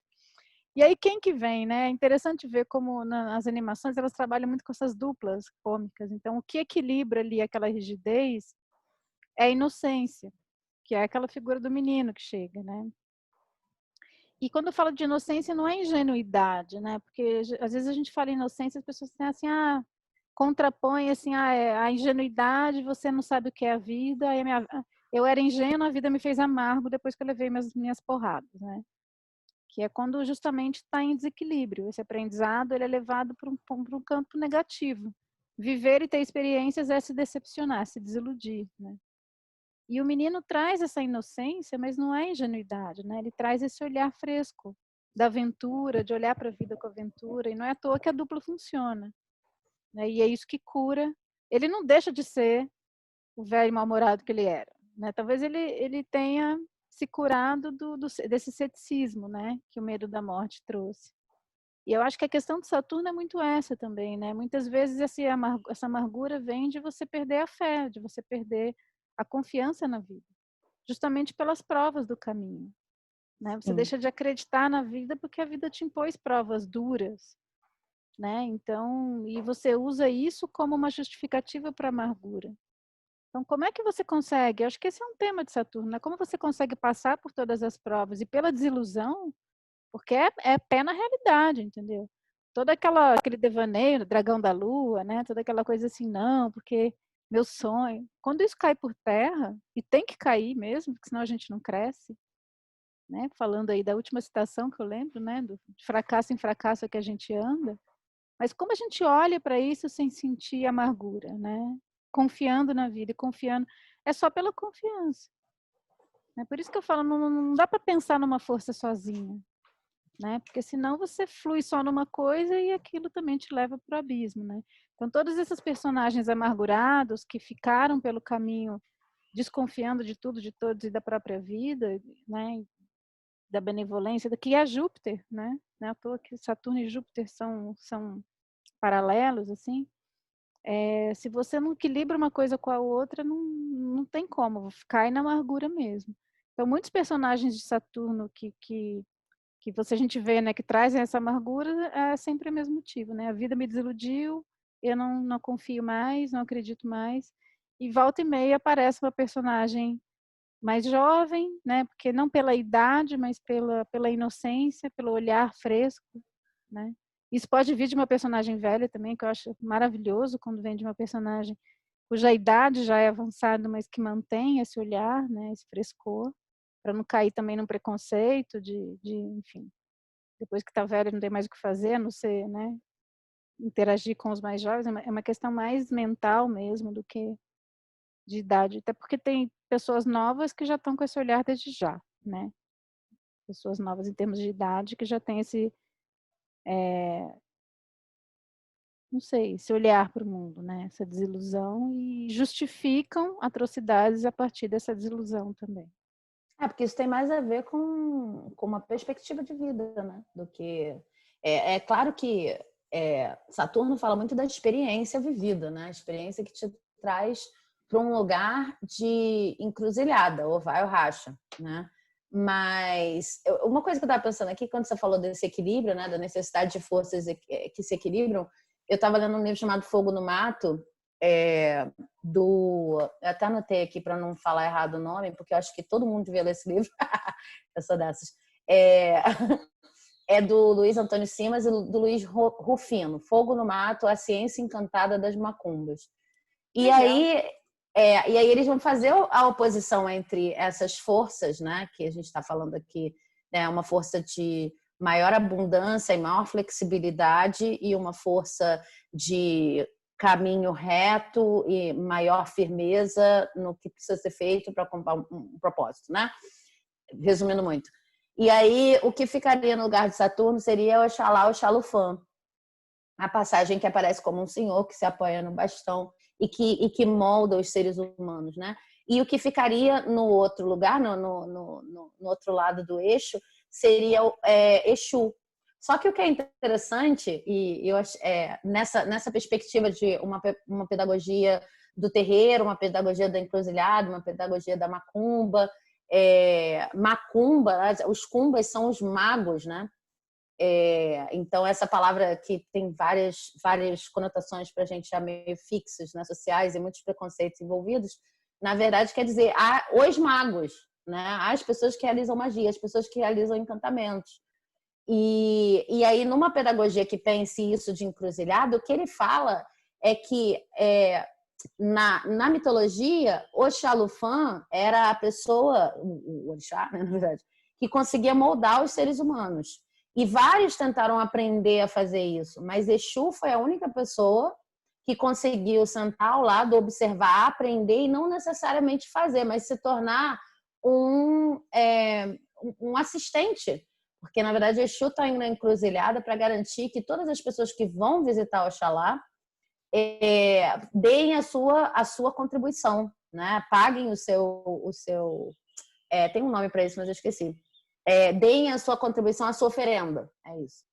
S2: E aí quem que vem, né? É interessante ver como nas animações elas trabalham muito com essas duplas cômicas. Então o que equilibra ali aquela rigidez é a inocência, que é aquela figura do menino que chega, né? E quando eu falo de inocência, não é ingenuidade, né? Porque às vezes a gente fala inocência, as pessoas têm assim, contrapõe assim, a ingenuidade, você não sabe o que é a vida. Eu era ingênua, a vida me fez amargo depois que eu levei minhas porradas, né? Que é quando justamente está em desequilíbrio. Esse aprendizado ele é levado para um campo negativo. Viver e ter experiências é se decepcionar, se desiludir, né? E o menino traz essa inocência, mas não é ingenuidade, né? Ele traz esse olhar fresco da aventura, de olhar para a vida com aventura, e não é à toa que a dupla funciona, né? E é isso que cura. Ele não deixa de ser o velho mal-humorado que ele era, né? Talvez ele tenha se curado desse ceticismo, né? Que o medo da morte trouxe. E eu acho que a questão de Saturno é muito essa também, né? Muitas vezes essa amargura vem de você perder a fé, de você perder a confiança na vida, justamente pelas provas do caminho, né? Você
S1: Sim.
S2: deixa de acreditar na vida porque a vida te impôs provas duras, né? Então, e você usa isso como uma justificativa para a amargura. Então, como é que você consegue? Eu acho que esse é um tema de Saturno, né? Como você consegue passar por todas as provas e pela desilusão, porque é pé na realidade, entendeu? Todo aquele devaneio, dragão da lua, né? Toda aquela coisa assim, não, porque meu sonho. Quando isso cai por terra, e tem que cair mesmo, porque senão a gente não cresce, né? Falando aí da última citação que eu lembro, né? Do de fracasso em fracasso é que a gente anda. Mas como a gente olha para isso sem sentir amargura, né? Confiando na vida e confiando, é só pela confiança. É por isso que eu falo, não dá para pensar numa força sozinha, né? Porque senão você flui só numa coisa e aquilo também te leva para o abismo, né? Então todos esses personagens amargurados que ficaram pelo caminho desconfiando de tudo, de todos e da própria vida, né? Da benevolência, que é Júpiter, né? Não é à toa que Saturno e Júpiter são paralelos, assim. Se você não equilibra uma coisa com a outra, não tem como, cai na amargura mesmo. Então, muitos personagens de Saturno a gente vê, né, que trazem essa amargura, é sempre o mesmo motivo, né? A vida me desiludiu, eu não confio mais, não acredito mais. E volta e meia aparece uma personagem mais jovem, né? Porque não pela idade, mas pela inocência, pelo olhar fresco, né? Isso pode vir de uma personagem velha também, que eu acho maravilhoso quando vem de uma personagem cuja idade já é avançada, mas que mantém esse olhar, né, esse frescor, para não cair também num preconceito enfim, depois que está velha não tem mais o que fazer, a não ser, né, interagir com os mais jovens, é uma questão mais mental mesmo do que de idade, até porque tem pessoas novas que já estão com esse olhar desde já, né, pessoas novas em termos de idade que já têm esse, não sei, esse olhar para o mundo, né, essa desilusão e justificam atrocidades a partir dessa desilusão também.
S1: Porque isso tem mais a ver com uma perspectiva de vida, né? Do que. É claro que Saturno fala muito da experiência vivida, né? A experiência que te traz para um lugar de encruzilhada, ou vai ou racha, né? Mas uma coisa que eu estava pensando aqui, quando você falou desse equilíbrio, né? Da necessidade de forças que se equilibram, eu estava lendo um livro chamado Fogo no Mato, eu até anotei aqui para não falar errado o nome, porque eu acho que todo mundo devia ler esse livro. Eu sou dessas. É, é do Luiz Antônio Simas e do Luiz Rufino, Fogo no Mato, a ciência encantada das macumbas. E aí, e aí eles vão fazer a oposição entre essas forças, né, que a gente está falando aqui, né, uma força de maior abundância e maior flexibilidade e uma força de caminho reto e maior firmeza no que precisa ser feito para cumprir um propósito, né? Resumindo muito. E aí, o que ficaria no lugar de Saturno seria Oxalá, Oxalufã, a passagem que aparece como um senhor que se apoia no bastão e que molda os seres humanos, né? E o que ficaria no outro lugar, no outro lado do eixo, seria Exu. Só que o que é interessante, e eu acho, nessa perspectiva de uma pedagogia do terreiro, uma pedagogia da encruzilhada, uma pedagogia da macumba, macumba, os cumbas são os magos, né? Então, essa palavra que tem várias conotações para a gente já meio fixas, né, sociais e muitos preconceitos envolvidos, na verdade quer dizer os magos, né, as pessoas que realizam magia, as pessoas que realizam encantamentos. E aí, numa pedagogia que pense isso de encruzilhada, o que ele fala é que na mitologia, Oxalufã era a pessoa, o orixá, né, na verdade, que conseguia moldar os seres humanos. E vários tentaram aprender a fazer isso, mas Exu foi a única pessoa que conseguiu sentar ao lado, observar, aprender e não necessariamente fazer, mas se tornar um assistente. Porque, na verdade, Exu está indo na encruzilhada para garantir que todas as pessoas que vão visitar Oxalá deem a sua contribuição, né? Paguem o seu tem um nome para isso, mas eu esqueci. Deem a sua contribuição, a sua oferenda, é isso.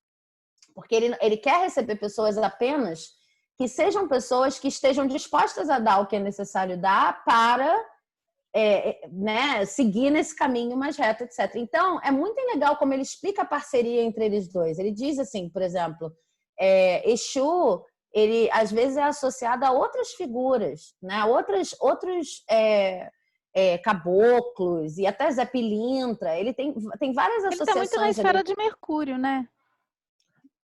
S1: Porque ele quer receber pessoas apenas que sejam pessoas que estejam dispostas a dar o que é necessário dar para né, seguir nesse caminho mais reto, etc. Então, é muito legal como ele explica a parceria entre eles dois. Ele diz assim, por exemplo, Exu, ele às vezes é associado a outras figuras, né? Outros caboclos e até Zé Pilintra. Ele tem várias
S2: Ele está muito na
S1: associações
S2: esfera
S1: ali.
S2: de Mercúrio, né?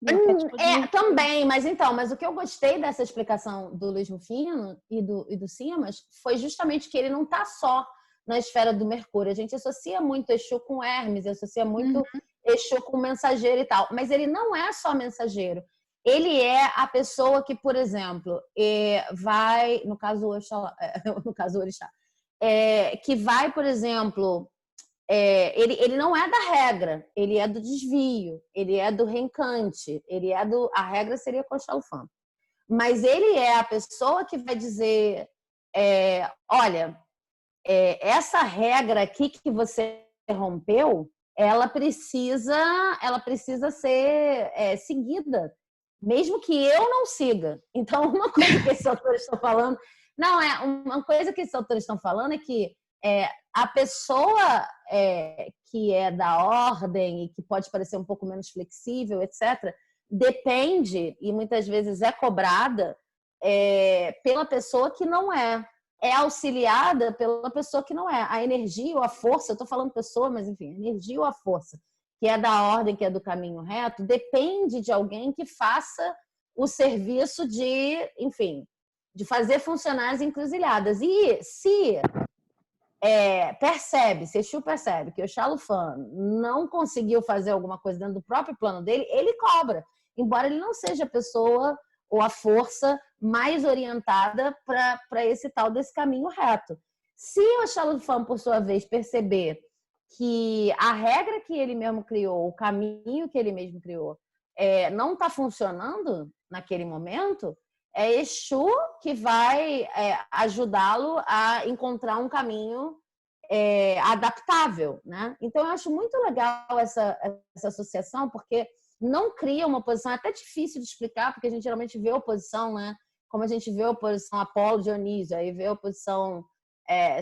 S2: Do arquétipo de Mercúrio.
S1: Também, mas o que eu gostei dessa explicação do Luiz Rufino e do Simas foi justamente que ele não está só na esfera do Mercúrio. A gente associa muito Exu com Hermes, associa muito Exu com mensageiro e tal, mas ele não é só mensageiro. Ele é a pessoa que, por exemplo, vai, no caso o Orixá, que vai, por exemplo, ele não é da regra, ele é do desvio, ele é do reencante, a regra seria Conchal-Fã. Mas ele é a pessoa que vai dizer, olha, essa regra aqui que você rompeu, ela precisa ser seguida, mesmo que eu não siga. Então, uma coisa que esses autores estão falando, uma coisa que esses autores estão falando é que a pessoa que é da ordem e que pode parecer um pouco menos flexível, etc., depende e muitas vezes é cobrada pela pessoa que não é auxiliada pela pessoa que não é. A energia ou a força, eu estou falando pessoa, mas enfim, a energia ou a força, que é da ordem, que é do caminho reto, depende de alguém que faça o serviço enfim, de fazer funcionar as encruzilhadas. E se se Exu percebe que o Xalufã não conseguiu fazer alguma coisa dentro do próprio plano dele, ele cobra, embora ele não seja a pessoa ou a força mais orientada para esse tal desse caminho reto. Se o Xalufã, por sua vez, perceber que a regra que ele mesmo criou, o caminho que ele mesmo criou, não está funcionando naquele momento, é Exu que vai ajudá-lo a encontrar um caminho adaptável, né? Então, eu acho muito legal essa associação, porque não cria uma oposição, é até difícil de explicar, porque a gente geralmente vê oposição, né? Como a gente vê oposição Apolo-Dionísio, aí vê oposição,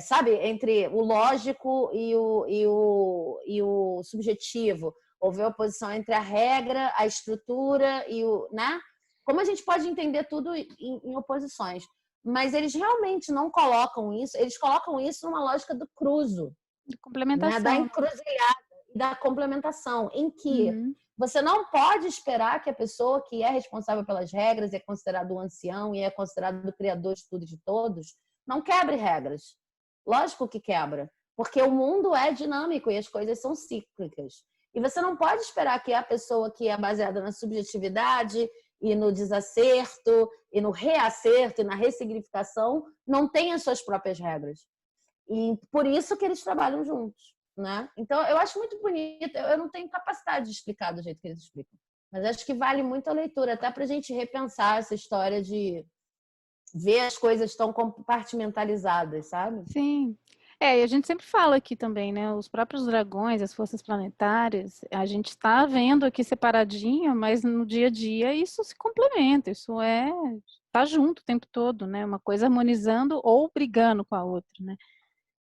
S1: sabe, entre o lógico e o subjetivo, ou vê oposição entre a regra, a estrutura e né? Como a gente pode entender tudo em oposições? Mas eles realmente não colocam isso, eles colocam isso numa lógica do cruzo,
S2: De complementação.
S1: né? Da encruzilhada e da complementação, em que você não pode esperar que a pessoa que é responsável pelas regras, é considerado o ancião e é considerado o criador de tudo e de todos, não quebre regras. Lógico que quebra, porque o mundo é dinâmico e as coisas são cíclicas. E você não pode esperar que a pessoa que é baseada na subjetividade e no desacerto, e no reacerto, e na ressignificação, não tenha suas próprias regras. E por isso que eles trabalham juntos, né? Então, eu acho muito bonito. Eu não tenho capacidade de explicar do jeito que eles explicam, mas acho que vale muito a leitura, até para a gente repensar essa história de ver as coisas tão compartimentalizadas, sabe?
S2: Sim. E a gente sempre fala aqui também, né? Os próprios dragões, as forças planetárias, a gente está vendo aqui separadinho, mas no dia a dia isso se complementa, isso tá junto o tempo todo, né? Uma coisa harmonizando ou brigando com a outra, né?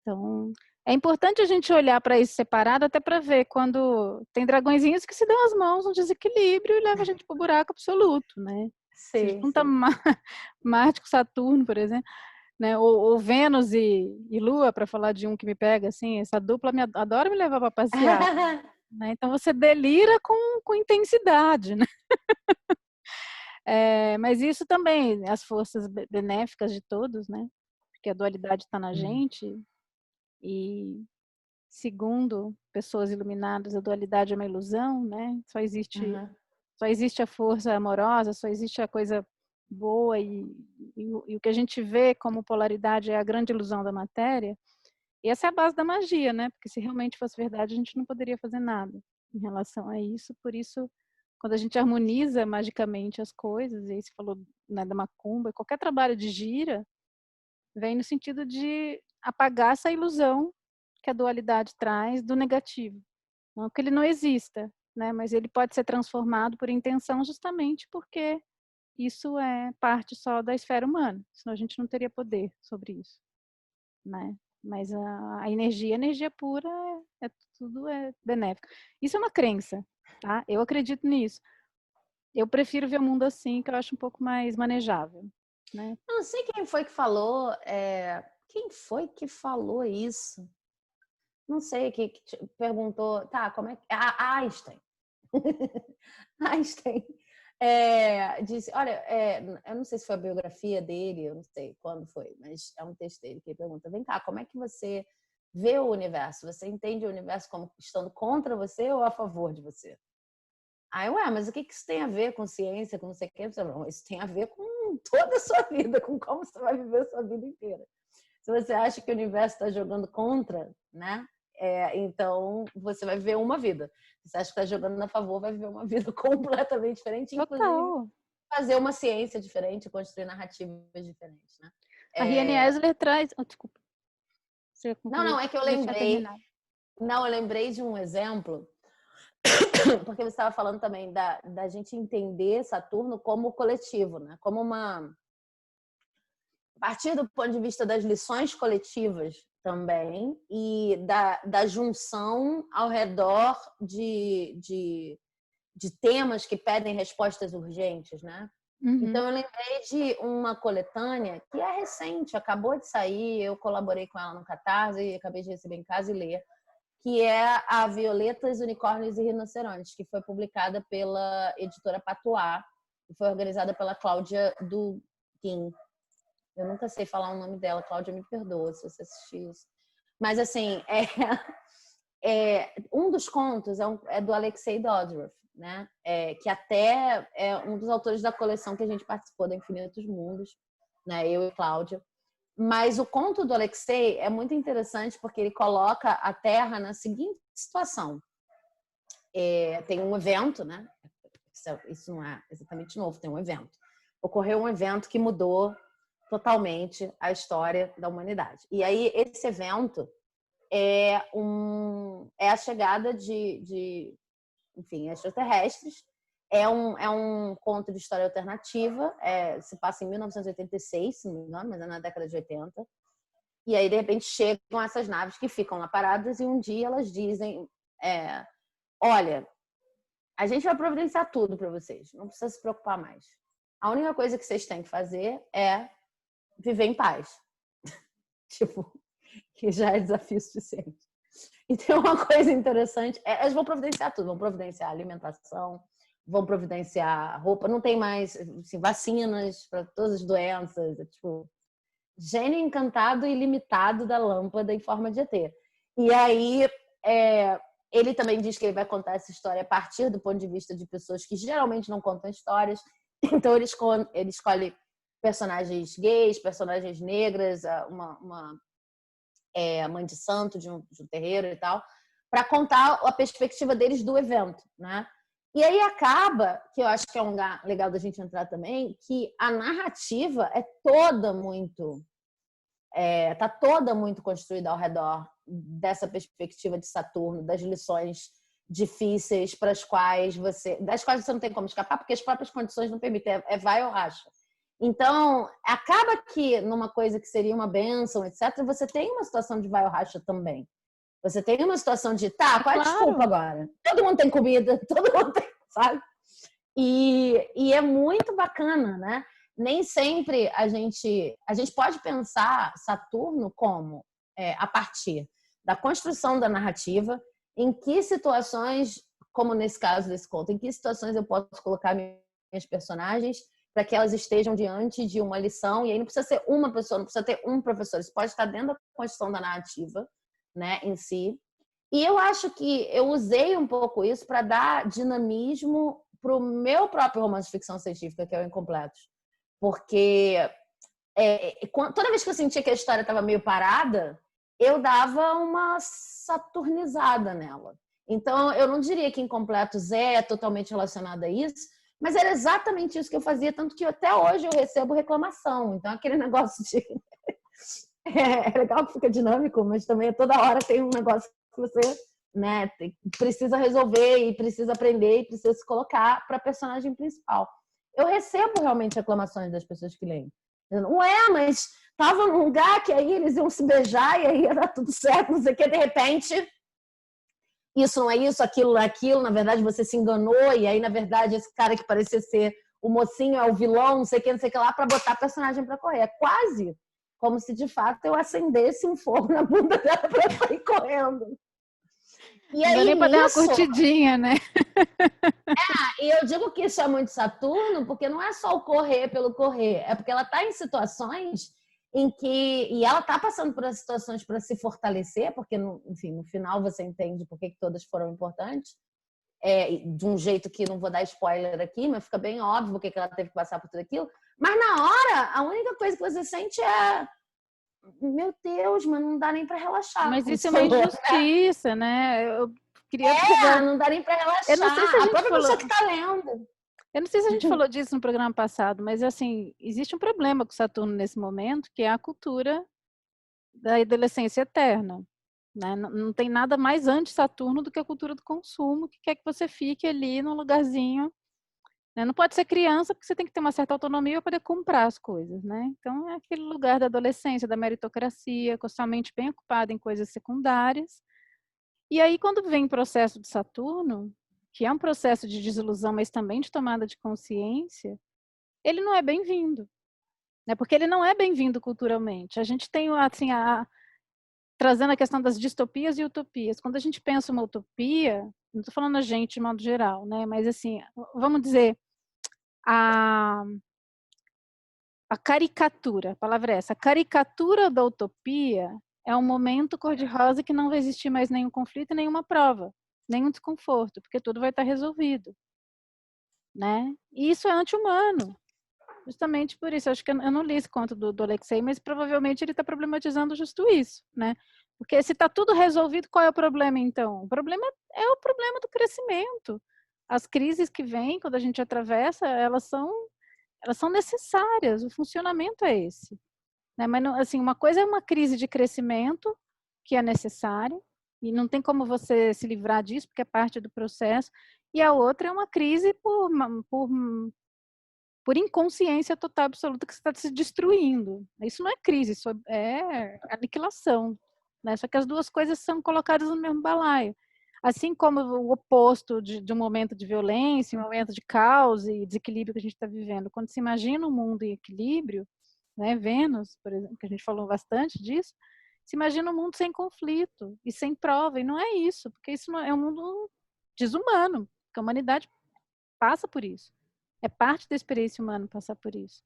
S2: Então, é importante a gente olhar para isso separado, até para ver quando tem dragõezinhos que se dão as mãos no desequilíbrio e leva a gente para o buraco absoluto, né? Se
S1: Sim,
S2: junta
S1: sim.
S2: Marte com Saturno, por exemplo, né? Ou Vênus e Lua, para falar de um que me pega, assim, essa dupla adora me levar para passear. Né? Então você delira com intensidade, né? Mas isso também, as forças benéficas de todos, né? Porque a dualidade está na gente e, segundo pessoas iluminadas, a dualidade é uma ilusão, né? Só existe a força amorosa, só existe a coisa boa e o que a gente vê como polaridade é a grande ilusão da matéria. E essa é a base da magia, né? Porque se realmente fosse verdade, a gente não poderia fazer nada em relação a isso. Por isso, quando a gente harmoniza magicamente as coisas, e aí você falou, né, da macumba, qualquer trabalho de gira vem no sentido de apagar essa ilusão que a dualidade traz do negativo. Não que ele não exista, né? Mas ele pode ser transformado por intenção justamente porque isso é parte só da esfera humana, senão a gente não teria poder sobre isso, né? Mas a energia pura, tudo é benéfico. Isso é uma crença, tá? Eu acredito nisso. Eu prefiro ver o mundo assim, que eu acho um pouco mais manejável, né?
S1: Eu não sei quem foi que falou, quem foi que falou isso? Não sei, que perguntou, tá, como é que... Einstein. Einstein disse, olha, eu não sei se foi a biografia dele, eu não sei quando foi, mas é um texto dele que ele pergunta, vem cá, como é que você vê o universo? Você entende o universo como estando contra você ou a favor de você? Aí, mas o que isso tem a ver com ciência, com não sei o que? Isso tem a ver com toda a sua vida, com como você vai viver a sua vida inteira. Se você acha que o universo está jogando contra, né? Então você vai viver uma vida. Se você acha que está jogando a favor, vai viver uma vida completamente diferente, inclusive
S2: Total.
S1: fazer uma ciência diferente, construir narrativas diferentes, né?
S2: A Riane Esler traz... desculpa. Você
S1: Não, é que eu lembrei. Não, eu lembrei de um exemplo, porque você estava falando também da gente entender Saturno como coletivo, né? Como uma... A partir do ponto de vista das lições coletivas também e da junção ao redor de temas que pedem respostas urgentes, né?
S2: Uhum.
S1: Então, eu lembrei de uma coletânea que é recente, acabou de sair, eu colaborei com ela no Catarse e acabei de receber em casa e ler, que é a Violetas, Unicórnios e Rinocerontes, que foi publicada pela editora Patois e foi organizada pela Cláudia Duguin. Eu nunca sei falar o nome dela, Cláudia, me perdoa se você assistir isso. Mas, assim, um dos contos é do Alexei Dodorov, né? Que até é um dos autores da coleção que a gente participou da Infinitos Mundos, né? Eu e Cláudia. Mas o conto do Alexei é muito interessante porque ele coloca a Terra na seguinte situação. Tem um evento, né? Isso não é exatamente novo, tem um evento. Ocorreu um evento que mudou totalmente a história da humanidade. E aí, esse evento é a chegada de enfim, extraterrestres. É um conto de história alternativa, se passa em 1986, se não me engano, mas é na década de 80. E aí, de repente, chegam essas naves que ficam lá paradas e um dia elas dizem, olha, a gente vai providenciar tudo para vocês, não precisa se preocupar mais. A única coisa que vocês têm que fazer é viver em paz. Tipo, que já é desafio suficiente. E tem uma coisa interessante, eles vão providenciar tudo, vão providenciar alimentação, vão providenciar roupa, não tem mais assim, vacinas para todas as doenças, tipo, gênio encantado e limitado da lâmpada em forma de ET. E aí, ele também diz que ele vai contar essa história a partir do ponto de vista de pessoas que geralmente não contam histórias, então ele escolhe personagens gays, personagens negras, uma mãe de santo de um terreiro e tal, para contar a perspectiva deles do evento, né? E aí acaba, que eu acho que é um lugar legal da gente entrar também, que a narrativa é toda muito tá toda muito construída ao redor dessa perspectiva de Saturno, das lições difíceis das quais você não tem como escapar, porque as próprias condições não permitem, vai ou racha. Então, acaba que numa coisa que seria uma bênção, etc., você tem uma situação de vai ou racha também. Você tem uma situação de, qual é a desculpa agora? Todo mundo tem comida, todo mundo tem, sabe? E é muito bacana, né? Nem sempre a gente pode pensar Saturno como a partir da construção da narrativa, em que situações, como nesse caso desse conto, em que situações eu posso colocar minhas personagens para que elas estejam diante de uma lição, e aí não precisa ser uma pessoa, não precisa ter um professor, isso pode estar dentro da construção da narrativa, né, em si. E eu acho que eu usei um pouco isso para dar dinamismo para o meu próprio romance de ficção científica, que é o Incompletos. Porque toda vez que eu sentia que a história estava meio parada, eu dava uma saturnizada nela. Então, eu não diria que Incompletos é totalmente relacionado a isso, mas era exatamente isso que eu fazia, tanto que até hoje eu recebo reclamação. Então, aquele negócio de... É legal que fica dinâmico, mas também toda hora tem um negócio que você né? Precisa resolver e precisa aprender e precisa se colocar para a personagem principal. Eu recebo realmente reclamações das pessoas que leem. Ué, mas tava num lugar que aí eles iam se beijar e aí ia dar tudo certo, não sei o que, de repente isso não é isso, aquilo não é aquilo, na verdade você se enganou, e aí, na verdade, esse cara que parecia ser o mocinho é o vilão, não sei o que lá, para botar a personagem para correr. É quase como se, de fato, eu acendesse um fogo na bunda dela para sair correndo. E
S2: Não dá nem
S1: aí,
S2: para dar uma
S1: nisso...
S2: curtidinha, né?
S1: E eu digo que isso é muito Saturno, porque não é só o correr pelo correr, é porque ela está em situações em que... E ela está passando por situações para se fortalecer, porque, enfim, no final você entende por que todas foram importantes, de um jeito que não vou dar spoiler aqui, mas fica bem óbvio porque ela teve que passar por tudo aquilo. Mas na hora, a única coisa que você sente é: meu Deus, mas não dá nem para relaxar.
S2: Mas
S1: Como
S2: isso
S1: você
S2: é uma
S1: falou.
S2: injustiça, né? Eu queria pegar.
S1: Não dá nem para
S2: Eu não sei se a
S1: relaxar. A
S2: gente
S1: própria
S2: falou.
S1: pessoa que está lendo.
S2: Eu não sei se a gente falou disso no programa passado, mas assim, existe um problema com Saturno nesse momento, que é a cultura da adolescência eterna. Né? Não tem nada mais anti-Saturno do que a cultura do consumo, que quer que você fique ali num lugarzinho. Né? Não pode ser criança, porque você tem que ter uma certa autonomia para poder comprar as coisas. Né? Então, é aquele lugar da adolescência, da meritocracia, com a sua mente bem ocupada em coisas secundárias. E aí, quando vem o processo de Saturno, que é um processo de desilusão, mas também de tomada de consciência, ele não é bem-vindo, né? Porque ele não é bem-vindo culturalmente. A gente tem, assim, trazendo a questão das distopias e utopias. Quando a gente pensa uma utopia, não estou falando a gente de modo geral, né? Mas, assim, vamos dizer, a, a caricatura, a palavra é essa, a caricatura da utopia é um momento cor-de-rosa que não vai existir mais nenhum conflito, nenhuma prova, nenhum desconforto, porque tudo vai estar resolvido, né? E isso é anti-humano. Justamente por isso, acho que eu não li esse conto do Alexei, mas provavelmente ele está problematizando justo isso, né? Porque se está tudo resolvido, qual é o problema então? O problema é o problema do crescimento. As crises que vêm quando a gente atravessa, elas são necessárias, o funcionamento é esse. Né? Mas, não, assim, uma coisa é uma crise de crescimento, que é necessária, e não tem como você se livrar disso, porque é parte do processo, e a outra é uma crise por inconsciência total absoluta que você está se destruindo. Isso não é crise, isso é aniquilação. Né? Só que as duas coisas são colocadas no mesmo balaio. Assim como o oposto de um momento de violência, um momento de caos e desequilíbrio que a gente está vivendo. Quando se imagina um mundo em equilíbrio, né, Vênus, por exemplo, que a gente falou bastante disso, se imagina um mundo sem conflito e sem prova, e não é isso, porque isso não é um mundo desumano, porque a humanidade passa por isso. É parte da experiência humana passar por isso.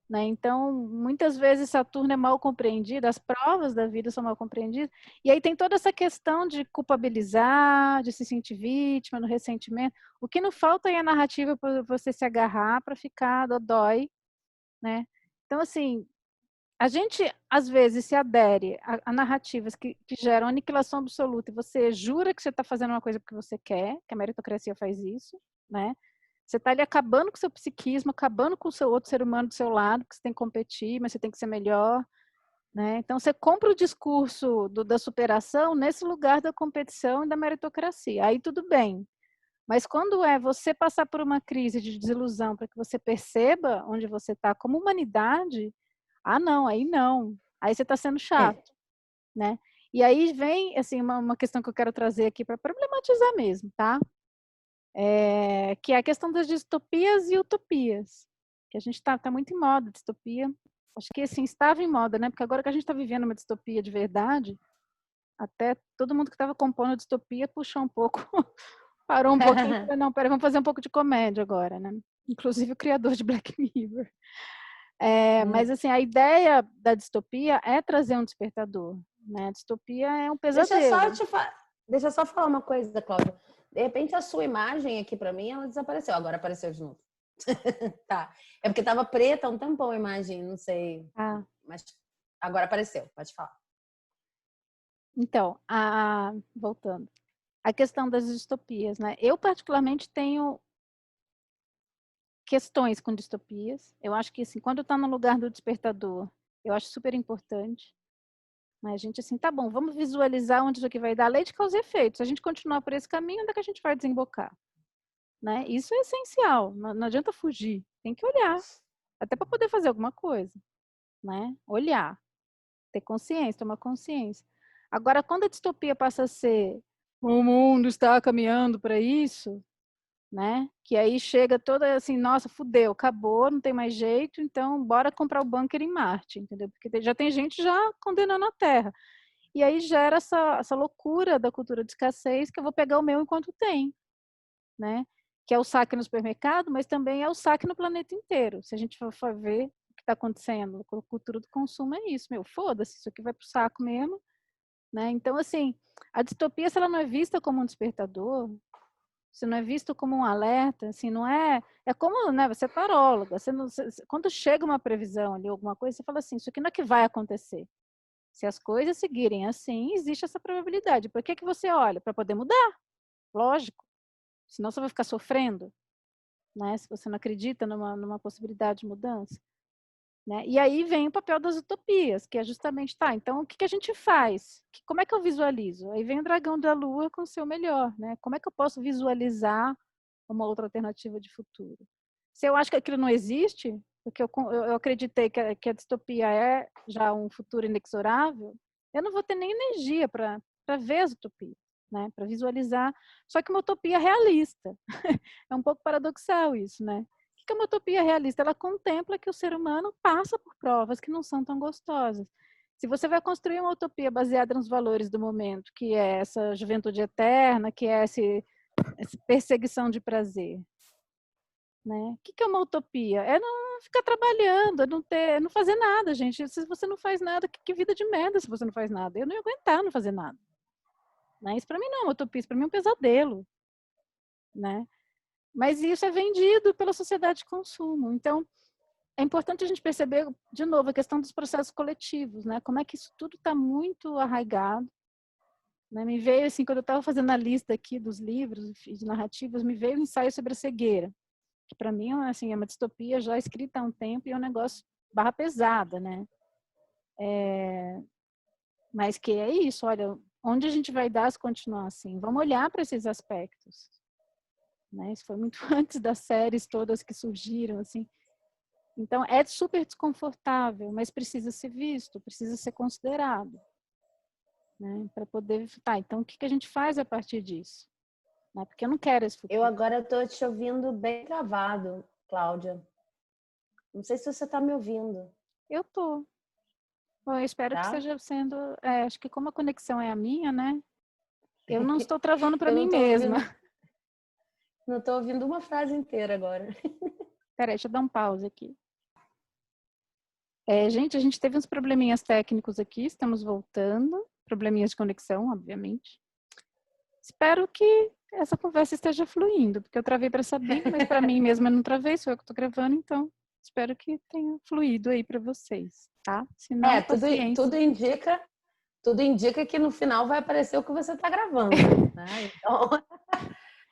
S2: Né? Então, muitas vezes Saturno é mal compreendido, as provas da vida são mal compreendidas, e aí tem toda essa questão de culpabilizar, de se sentir vítima, no ressentimento. O que não falta é a narrativa para você se agarrar para ficar dodói, né? Então, assim, a gente às vezes se adere a narrativas que geram aniquilação absoluta, e você jura que você está fazendo uma coisa porque você quer, que a meritocracia faz isso, né? Você está ali acabando com o seu psiquismo, acabando com o seu outro ser humano do seu lado, que você tem que competir, mas você tem que ser melhor. Né? Então, você compra o discurso da superação nesse lugar da competição e da meritocracia. Aí tudo bem. Mas quando é você passar por uma crise de desilusão para que você perceba onde você está como humanidade, não, aí não. Aí você está sendo chato. Né? E aí vem assim, uma questão que eu quero trazer aqui para problematizar mesmo, tá? Que é a questão das distopias e utopias, que a gente está muito em moda, distopia. Acho que assim, estava em moda, né? Porque agora que a gente está vivendo uma distopia de verdade, até todo mundo que estava compondo a distopia puxou um pouco, parou um pouquinho, falou, não, peraí, vamos fazer um pouco de comédia agora, né? Inclusive o criador de Black Mirror. Mas assim, a ideia da distopia é trazer um despertador, né? A distopia é um pesadelo.
S1: Deixa eu só falar uma coisa, Cláudia. De repente a sua imagem aqui para mim, ela desapareceu. Agora apareceu de novo. Tá. É porque estava preta há um tempão a imagem, não sei. Mas agora apareceu, pode falar.
S2: Então, voltando. A questão das distopias, né? Eu particularmente tenho questões com distopias. Eu acho que assim, quando está no lugar do despertador, eu acho super importante. Mas a gente assim, tá bom, vamos visualizar onde isso aqui vai dar. Lei de causa e efeito. Se a gente continuar por esse caminho, onde é que a gente vai desembocar? Né? Isso é essencial, não adianta fugir. Tem que olhar, até para poder fazer alguma coisa. Né? Olhar, ter consciência, tomar consciência. Agora, quando a distopia passa a ser o mundo está caminhando para isso, né? Que aí chega toda assim, nossa, fudeu, acabou, não tem mais jeito, então bora comprar o bunker em Marte, entendeu? Porque já tem gente já condenando a Terra. E aí gera essa loucura da cultura de escassez, que eu vou pegar o meu enquanto tem, né? Que é o saque no supermercado, mas também é o saque no planeta inteiro. Se a gente for ver o que está acontecendo com a cultura do consumo, é isso, meu, foda-se, isso aqui vai pro saco mesmo, né? Então, assim, a distopia, se ela não é vista como um despertador, se não é visto como um alerta, assim, não é... É como, né, você é taróloga, quando chega uma previsão ali, alguma coisa, você fala assim, isso aqui não é que vai acontecer. Se as coisas seguirem assim, existe essa probabilidade. Por que você olha? Para poder mudar, lógico. Senão você vai ficar sofrendo, né? Se você não acredita numa possibilidade de mudança. Né? E aí vem o papel das utopias, que é justamente, tá, então o que a gente faz? Como é que eu visualizo? Aí vem o dragão da lua com o seu melhor, né? Como é que eu posso visualizar uma outra alternativa de futuro? Se eu acho que aquilo não existe, porque eu acreditei que a distopia é já um futuro inexorável, eu não vou ter nem energia para ver as utopias, né? Para visualizar. Só que uma utopia realista. É um pouco paradoxal isso, né? O que é uma utopia realista? Ela contempla que o ser humano passa por provas que não são tão gostosas. Se você vai construir uma utopia baseada nos valores do momento, que é essa juventude eterna, que é essa perseguição de prazer, né? O que é uma utopia? É não ficar trabalhando, é não fazer nada, gente. Se você não faz nada, que vida de merda se você não faz nada. Eu não ia aguentar não fazer nada. Né? Isso para mim não é uma utopia, isso para mim é um pesadelo. Né? Mas isso é vendido pela sociedade de consumo. Então, é importante a gente perceber, de novo, a questão dos processos coletivos, né? Como é que isso tudo está muito arraigado. Né? Me veio, assim, quando eu estava fazendo a lista aqui dos livros e de narrativas, me veio um ensaio sobre a cegueira, que para mim, assim, é uma distopia já escrita há um tempo e é um negócio barra pesada, né? Mas que é isso, olha, onde a gente vai dar se continuar assim? Vamos olhar para esses aspectos. Né? Isso foi muito antes das séries todas que surgiram, assim. Então, é super desconfortável, mas precisa ser visto, precisa ser considerado. Né? Para poder... Tá, então o que a gente faz a partir disso? Né? Porque eu não quero esse futuro.
S1: Eu agora estou te ouvindo bem travado, Cláudia. Não sei se você está me ouvindo.
S2: Eu tô. Bom, eu espero que esteja sendo... acho que como a conexão é a minha, né? Eu não estou travando para mim mesma.
S1: Não estou ouvindo uma frase inteira agora.
S2: Peraí, deixa eu dar um pause aqui. Gente, a gente teve uns probleminhas técnicos aqui, estamos voltando. Probleminhas de conexão, obviamente. Espero que essa conversa esteja fluindo, porque eu travei para saber, mas para mim mesma eu não travei, sou eu que estou gravando, então espero que tenha fluído aí para vocês, tá? Se não, paciência.
S1: Tudo indica que no final vai aparecer o que você está gravando, né? Então,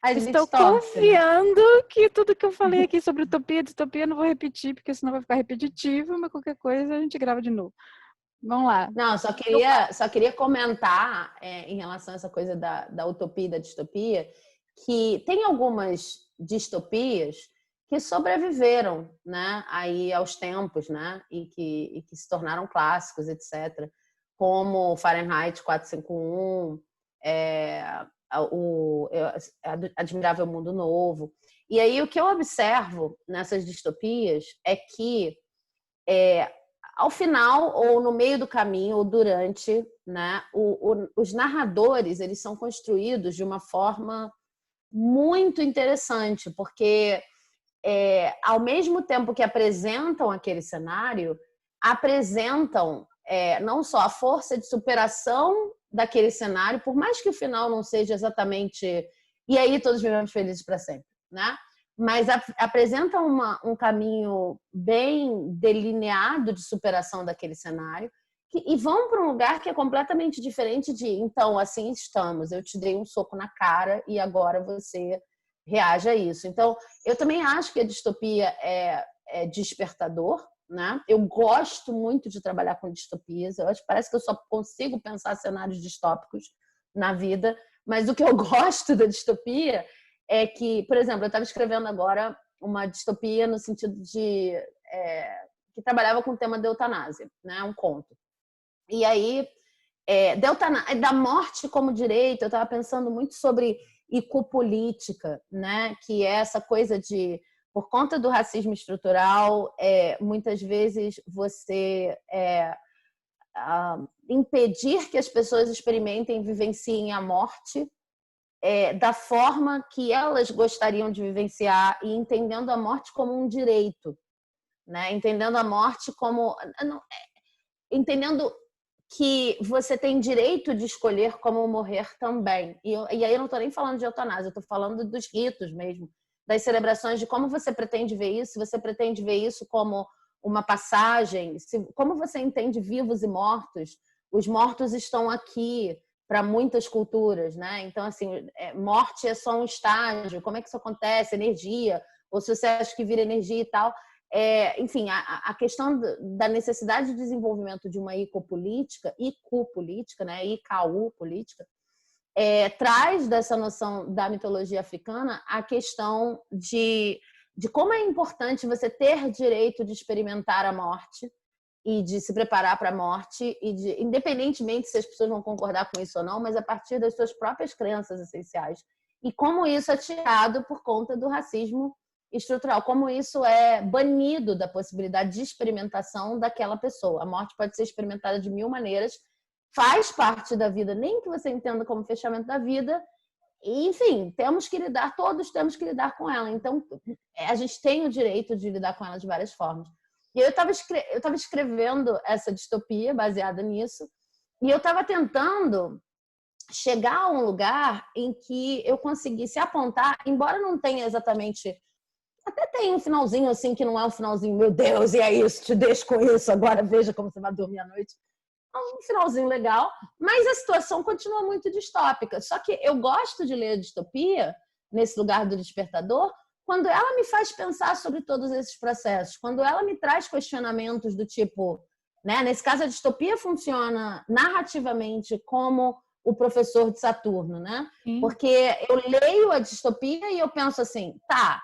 S2: estou confiando que tudo que eu falei aqui sobre utopia e distopia eu não vou repetir, porque senão vai ficar repetitivo, mas qualquer coisa a gente grava de novo. Vamos lá.
S1: Não, só queria comentar em relação a essa coisa da utopia e da distopia, que tem algumas distopias que sobreviveram, né, aí aos tempos, né, e que se tornaram clássicos, etc., como Fahrenheit 451, o Admirável Mundo Novo. E aí o que eu observo nessas distopias é que ao final, ou no meio do caminho, ou durante, né, os narradores eles são construídos de uma forma muito interessante, porque ao mesmo tempo que apresentam aquele cenário, apresentam não só a força de superação daquele cenário, por mais que o final não seja exatamente e aí todos vivemos felizes para sempre, né? Mas apresenta um caminho bem delineado de superação daquele cenário e vão para um lugar que é completamente diferente de então, assim estamos, eu te dei um soco na cara e agora você reage a isso. Então, eu também acho que a distopia é despertador, né? Eu gosto muito de trabalhar com distopias. Parece que eu só consigo pensar cenários distópicos na vida. Mas o que eu gosto da distopia é que, por exemplo, eu estava escrevendo agora uma distopia no sentido de que trabalhava com o tema da eutanásia, né? Um conto. E aí, da morte como direito, eu estava pensando muito sobre ecopolítica, né? Que é essa coisa de, por conta do racismo estrutural, muitas vezes você impedir que as pessoas experimentem e vivenciem a morte da forma que elas gostariam de vivenciar e entendendo a morte como um direito, né? Entendendo a morte como... entendendo que você tem direito de escolher como morrer também. E aí eu não estou nem falando de eutanásia, eu estou falando dos ritos mesmo, das celebrações, de como você pretende ver isso, se você pretende ver isso como uma passagem, como você entende vivos e mortos. Os mortos estão aqui para muitas culturas, né? Então, assim, morte é só um estágio, como é que isso acontece? Energia, ou se você acha que vira energia e tal... enfim, a questão da necessidade de desenvolvimento de uma ecopolítica, né, IKU política, traz dessa noção da mitologia africana a questão de como é importante você ter direito de experimentar a morte e de se preparar para a morte, independentemente se as pessoas vão concordar com isso ou não, mas a partir das suas próprias crenças essenciais. E como isso é tirado por conta do racismo estrutural, como isso é banido da possibilidade de experimentação daquela pessoa. A morte pode ser experimentada de 1000 maneiras, faz parte da vida, nem que você entenda como fechamento da vida, e, enfim, todos temos que lidar com ela. Então, a gente tem o direito de lidar com ela de várias formas. E eu estava escrevendo essa distopia baseada nisso, e eu estava tentando chegar a um lugar em que eu conseguisse apontar, embora não tenha exatamente... Até tem um finalzinho assim que não é um finalzinho, meu Deus, e é isso, te deixo com isso, agora veja como você vai dormir à noite. É um finalzinho legal, mas a situação continua muito distópica. Só que eu gosto de ler a distopia, nesse lugar do despertador, quando ela me faz pensar sobre todos esses processos, quando ela me traz questionamentos do tipo, né? Nesse caso, a distopia funciona narrativamente como o professor de Saturno, né?
S2: Sim.
S1: Porque eu leio a distopia e eu penso assim, tá,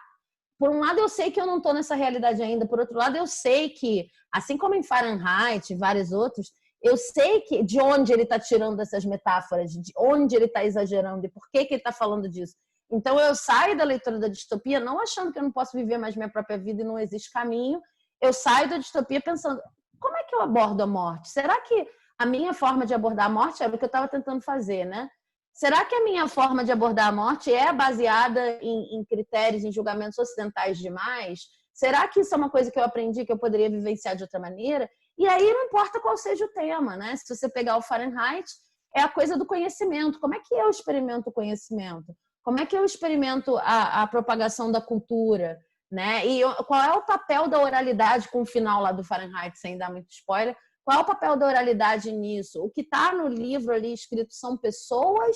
S1: por um lado eu sei que eu não estou nessa realidade ainda, por outro lado eu sei que, assim como em Fahrenheit e vários outros, eu sei que de onde ele está tirando essas metáforas, de onde ele está exagerando e por que ele está falando disso. Então eu saio da leitura da distopia não achando que eu não posso viver mais minha própria vida e não existe caminho, eu saio da distopia pensando, como é que eu abordo a morte? Será que a minha forma de abordar a morte era o que eu estava tentando fazer, né? Será que a minha forma de abordar a morte é baseada em critérios, em julgamentos ocidentais demais? Será que isso é uma coisa que eu aprendi que eu poderia vivenciar de outra maneira? E aí não importa qual seja o tema, né? Se você pegar o Fahrenheit, é a coisa do conhecimento. Como é que eu experimento o conhecimento? Como é que eu experimento a propagação da cultura? Né? E qual é o papel da oralidade com o final lá do Fahrenheit, sem dar muito spoiler? Qual é o papel da oralidade nisso? O que está no livro ali escrito são pessoas,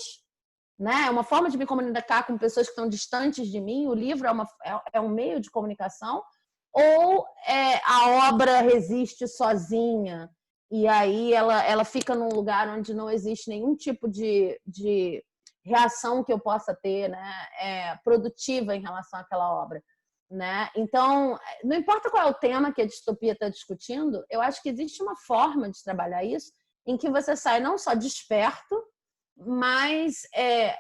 S1: né? É uma forma de me comunicar com pessoas que estão distantes de mim. O livro é um meio de comunicação. Ou a obra resiste sozinha e aí ela fica num lugar onde não existe nenhum tipo de reação que eu possa ter, né? Produtiva em relação àquela obra. Né? Então, não importa qual é o tema que a distopia está discutindo, eu acho que existe uma forma de trabalhar isso em que você sai não só desperto, mas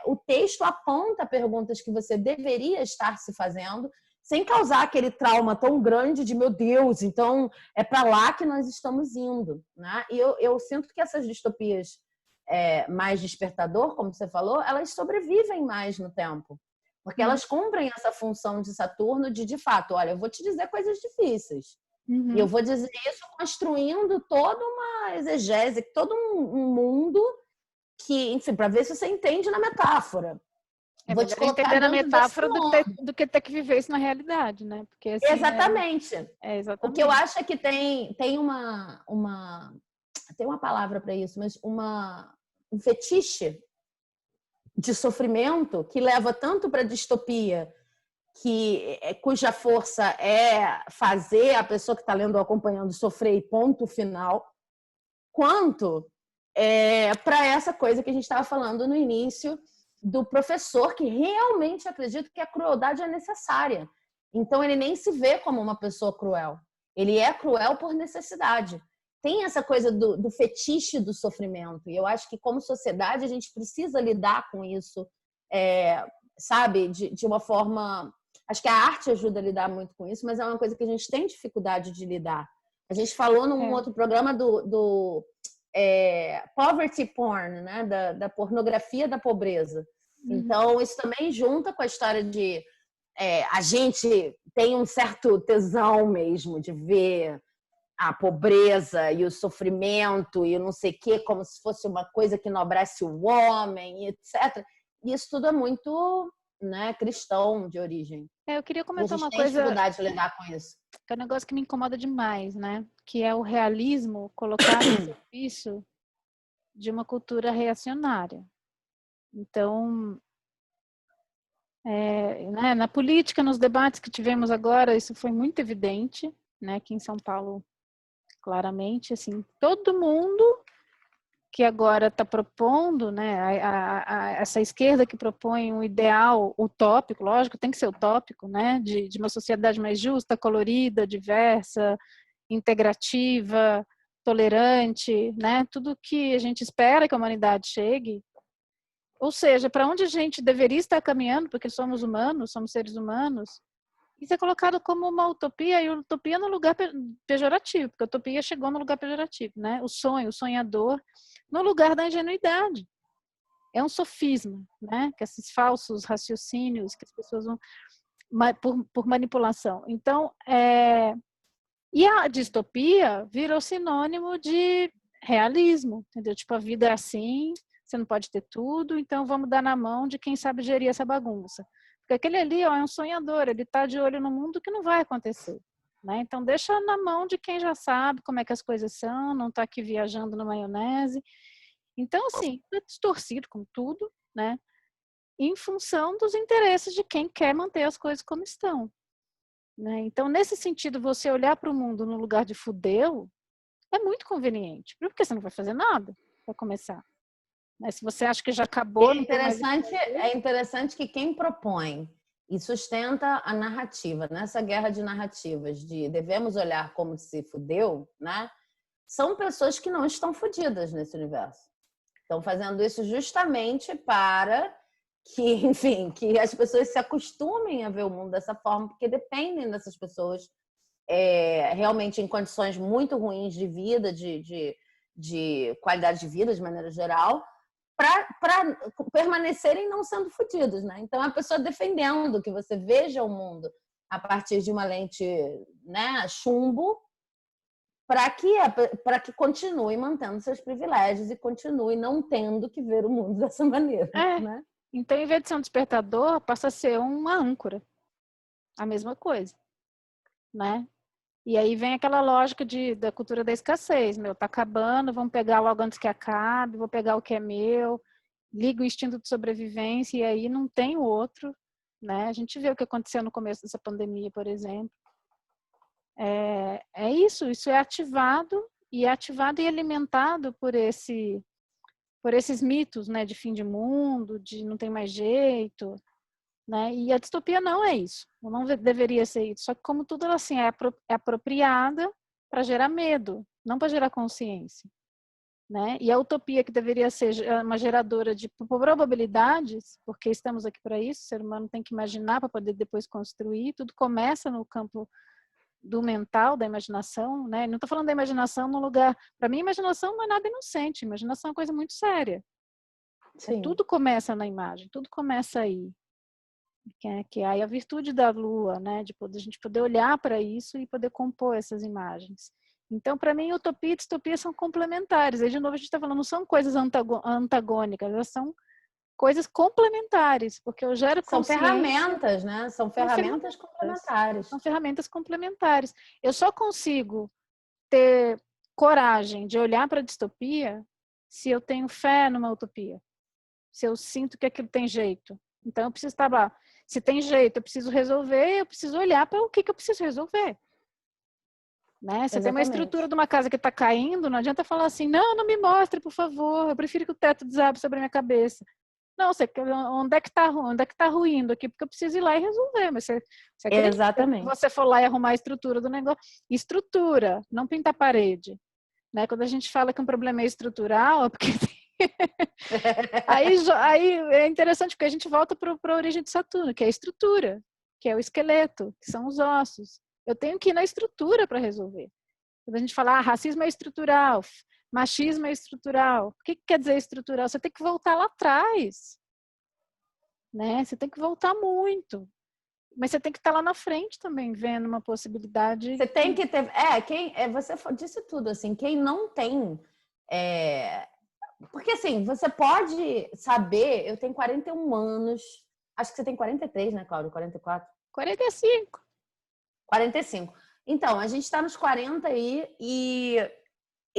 S1: o texto aponta perguntas que você deveria estar se fazendo, sem causar aquele trauma tão grande de, meu Deus, então é para lá que nós estamos indo. Né? E eu sinto que essas distopias mais despertador, como você falou, elas sobrevivem mais no tempo. Porque elas cumprem essa função de Saturno de fato, olha, eu vou te dizer coisas difíceis.
S2: Uhum.
S1: E eu vou dizer isso construindo toda uma exegese, todo um mundo que, enfim, para ver se você entende na metáfora.
S2: Vou te colocar entender na metáfora do que ter que viver isso na realidade, né? Porque, assim,
S1: exatamente.
S2: Exatamente.
S1: O que eu acho é que tem uma palavra para isso, mas um fetiche de sofrimento que leva tanto para a distopia, cuja força é fazer a pessoa que está lendo ou acompanhando sofrer e ponto final, quanto para essa coisa que a gente estava falando no início, do professor que realmente acredita que a crueldade é necessária. Então, ele nem se vê como uma pessoa cruel. Ele é cruel por necessidade. Tem essa coisa do fetiche do sofrimento. E eu acho que, como sociedade, a gente precisa lidar com isso, sabe? De uma forma... Acho que a arte ajuda a lidar muito com isso, mas é uma coisa que a gente tem dificuldade de lidar. A gente falou num outro programa do poverty porn, né? Da pornografia da pobreza. Então, isso também junta com a história de a gente tem um certo tesão mesmo de ver a pobreza e o sofrimento e o não sei o quê, como se fosse uma coisa que enobrece o homem, etc. E isso tudo é muito, né, cristão de origem.
S2: Eu queria comentar uma coisa.
S1: A gente tem dificuldade de lidar com isso.
S2: Que é um negócio que me incomoda demais, né? Que é o realismo colocado a serviço de uma cultura reacionária. Então, né, na política, nos debates que tivemos agora, isso foi muito evidente, né? Aqui em São Paulo, claramente, assim, todo mundo que agora está propondo, né, essa esquerda que propõe um ideal utópico, lógico, tem que ser utópico, né, de uma sociedade mais justa, colorida, diversa, integrativa, tolerante, né, tudo que a gente espera que a humanidade chegue, ou seja, para onde a gente deveria estar caminhando, porque somos humanos, somos seres humanos, isso é colocado como uma utopia, e utopia no lugar pejorativo, porque a utopia chegou no lugar pejorativo, né? O sonho, o sonhador, no lugar da ingenuidade. É um sofisma, né? Que esses falsos raciocínios que as pessoas vão por manipulação. Então, e a distopia virou sinônimo de realismo, entendeu? Tipo, a vida é assim, você não pode ter tudo, então vamos dar na mão de quem sabe gerir essa bagunça. Porque aquele ali é um sonhador, ele está de olho no mundo que não vai acontecer. Né? Então, deixa na mão de quem já sabe como é que as coisas são, não está aqui viajando na maionese. Então, assim, é distorcido como tudo, né? Em função dos interesses de quem quer manter as coisas como estão. Né? Então, nesse sentido, você olhar para o mundo no lugar de fudeu é muito conveniente. Porque você não vai fazer nada para começar. Mas se você acha que já acabou...
S1: É interessante que quem propõe e sustenta a narrativa, nessa guerra de narrativas de devemos olhar como se fudeu, né? São pessoas que não estão fudidas nesse universo. Estão fazendo isso justamente para que, enfim, que as pessoas se acostumem a ver o mundo dessa forma, porque dependem dessas pessoas realmente em condições muito ruins de vida, de qualidade de vida, de maneira geral, para permanecerem não sendo fodidos, né? Então, a pessoa defendendo que você veja o mundo a partir de uma lente, né, chumbo, para que continue mantendo seus privilégios e continue não tendo que ver o mundo dessa maneira. Né?
S2: Então, em vez de ser um despertador, passa a ser uma âncora. A mesma coisa. Né? E aí vem aquela lógica da cultura da escassez. Tá acabando, vamos pegar logo antes que acabe, vou pegar o que é meu, liga o instinto de sobrevivência e aí não tem o outro. Né? A gente vê o que aconteceu no começo dessa pandemia, por exemplo. Isso é ativado e alimentado por esses mitos, né, de fim de mundo, de não tem mais jeito, né? E a distopia não é isso, não deveria ser isso. Só que como tudo ela assim é apropriada para gerar medo, não para gerar consciência, né? E a utopia que deveria ser uma geradora de probabilidades, porque estamos aqui para isso, o ser humano tem que imaginar para poder depois construir. Tudo começa no campo do mental, da imaginação, né? Não estou falando da imaginação no lugar... Para mim, imaginação não é nada inocente. Imaginação é uma coisa muito séria. Tudo começa na imagem, tudo começa aí. Que é aí a virtude da lua, né? De a gente poder olhar para isso e poder compor essas imagens. Então, para mim, utopia e distopia são complementares. Aí, de novo, a gente está falando, não são coisas antagônicas, elas são coisas complementares, porque eu gero consciência...
S1: São ferramentas, né? São ferramentas complementares.
S2: São ferramentas complementares. Eu só consigo ter coragem de olhar para a distopia se eu tenho fé numa utopia. Se eu sinto que aquilo tem jeito. Então, eu preciso estar lá. Se tem jeito, eu preciso resolver, eu preciso olhar para o que eu preciso resolver. Né? Você tem uma estrutura de uma casa que está caindo, não adianta falar assim, não me mostre, por favor, eu prefiro que o teto desabe sobre a minha cabeça. Não, onde é que está ruindo aqui? Porque eu preciso ir lá e resolver. Mas você acredita
S1: Exatamente.
S2: que você for lá e arrumar a estrutura do negócio? Estrutura, não pintar parede. Né? Quando a gente fala que um problema é estrutural, é porque aí é interessante porque a gente volta para a origem de Saturno, que é a estrutura, que é o esqueleto, que são os ossos. Eu tenho que ir na estrutura para resolver. Quando a gente fala, racismo é estrutural, machismo é estrutural. O que quer dizer estrutural? Você tem que voltar lá atrás. Né? Você tem que voltar muito. Mas você tem que estar lá na frente também, vendo uma possibilidade.
S1: Você tem que ter... você disse tudo, assim, quem não tem... Porque, assim, você pode saber... Eu tenho 41 anos... Acho que você tem 43, né, Cláudio? 44?
S2: 45.
S1: 45. Então, a gente está nos 40 aí e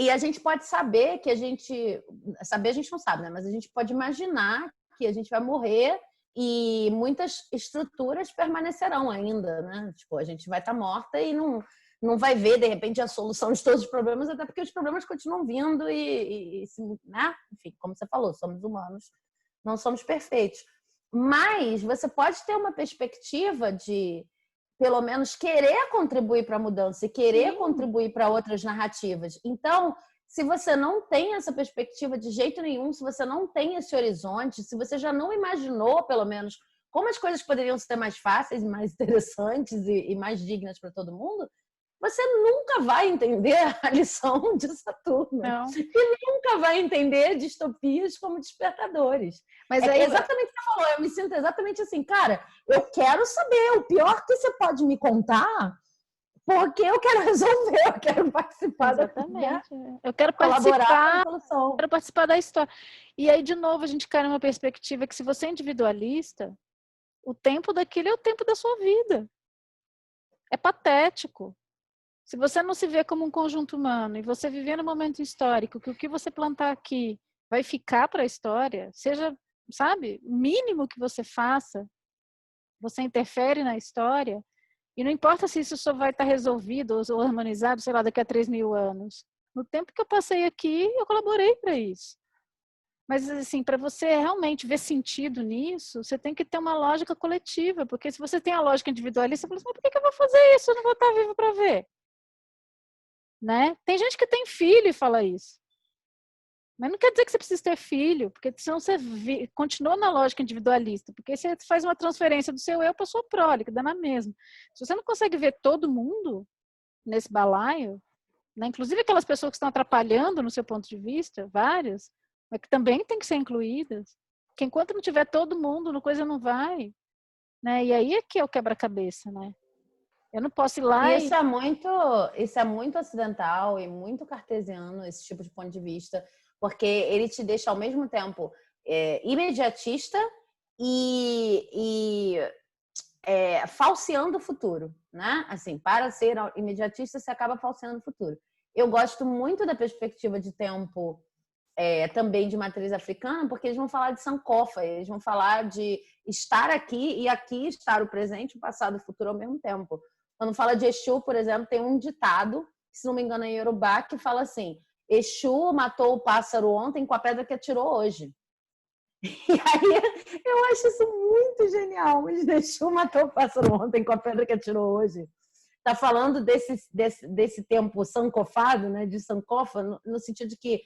S1: a gente pode saber que a gente... Saber a gente não sabe, né? Mas a gente pode imaginar que a gente vai morrer e muitas estruturas permanecerão ainda, né? Tipo, a gente vai estar morta e não vai ver, de repente, a solução de todos os problemas, até porque os problemas continuam vindo né? Enfim, como você falou, somos humanos, não somos perfeitos. Mas você pode ter uma perspectiva de, pelo menos, querer contribuir para a mudança e querer contribuir para outras narrativas. Então, se você não tem essa perspectiva de jeito nenhum, se você não tem esse horizonte, se você já não imaginou, pelo menos, como as coisas poderiam ser mais fáceis, mais interessantes e mais dignas para todo mundo, você nunca vai entender a lição de Saturno.
S2: Não.
S1: E nunca vai entender distopias como despertadores.
S2: Mas
S1: exatamente o que você falou, eu me sinto exatamente assim, cara, eu quero saber o pior que você pode me contar, porque eu quero resolver, eu quero participar
S2: Exatamente.
S1: Eu quero colaborar com a solução.
S2: Eu quero participar da história. E aí, de novo, a gente cai numa perspectiva que se você é individualista, o tempo daquilo é o tempo da sua vida. É patético. Se você não se vê como um conjunto humano e você viver no momento histórico, que o que você plantar aqui vai ficar para a história, seja, sabe, o mínimo que você faça, você interfere na história, e não importa se isso só vai estar resolvido ou harmonizado, sei lá, daqui a 3.000 anos. No tempo que eu passei aqui, eu colaborei para isso. Mas, assim, para você realmente ver sentido nisso, você tem que ter uma lógica coletiva, porque se você tem a lógica individualista, você fala assim, mas por que eu vou fazer isso? Eu não vou estar vivo para ver. Né? Tem gente que tem filho e fala isso. Mas não quer dizer que você precisa ter filho, porque senão você continua na lógica individualista, porque você faz uma transferência do seu eu para sua prole, que dá na mesma. Se você não consegue ver todo mundo nesse balaio, né? Inclusive aquelas pessoas que estão atrapalhando no seu ponto de vista, várias, mas que também tem que ser incluídas, que enquanto não tiver todo mundo, a coisa não vai. Né? E aí é que é o quebra-cabeça, né? Eu não posso ir lá
S1: isso é muito ocidental e muito cartesiano, esse tipo de ponto de vista, porque ele te deixa ao mesmo tempo imediatista e falseando o futuro, né? Assim, para ser imediatista, você acaba falseando o futuro. Eu gosto muito da perspectiva de tempo também de matriz africana, porque eles vão falar de Sankofa, eles vão falar de estar aqui e aqui estar o presente, o passado e o futuro ao mesmo tempo. Quando fala de Exu, por exemplo, tem um ditado, se não me engano é em Yorubá, que fala assim: Exu matou o pássaro ontem com a pedra que atirou hoje. E aí eu acho isso muito genial. Mas Exu matou o pássaro ontem com a pedra que atirou hoje. Está falando desse tempo sankofado, né, de Sankofa, no sentido de que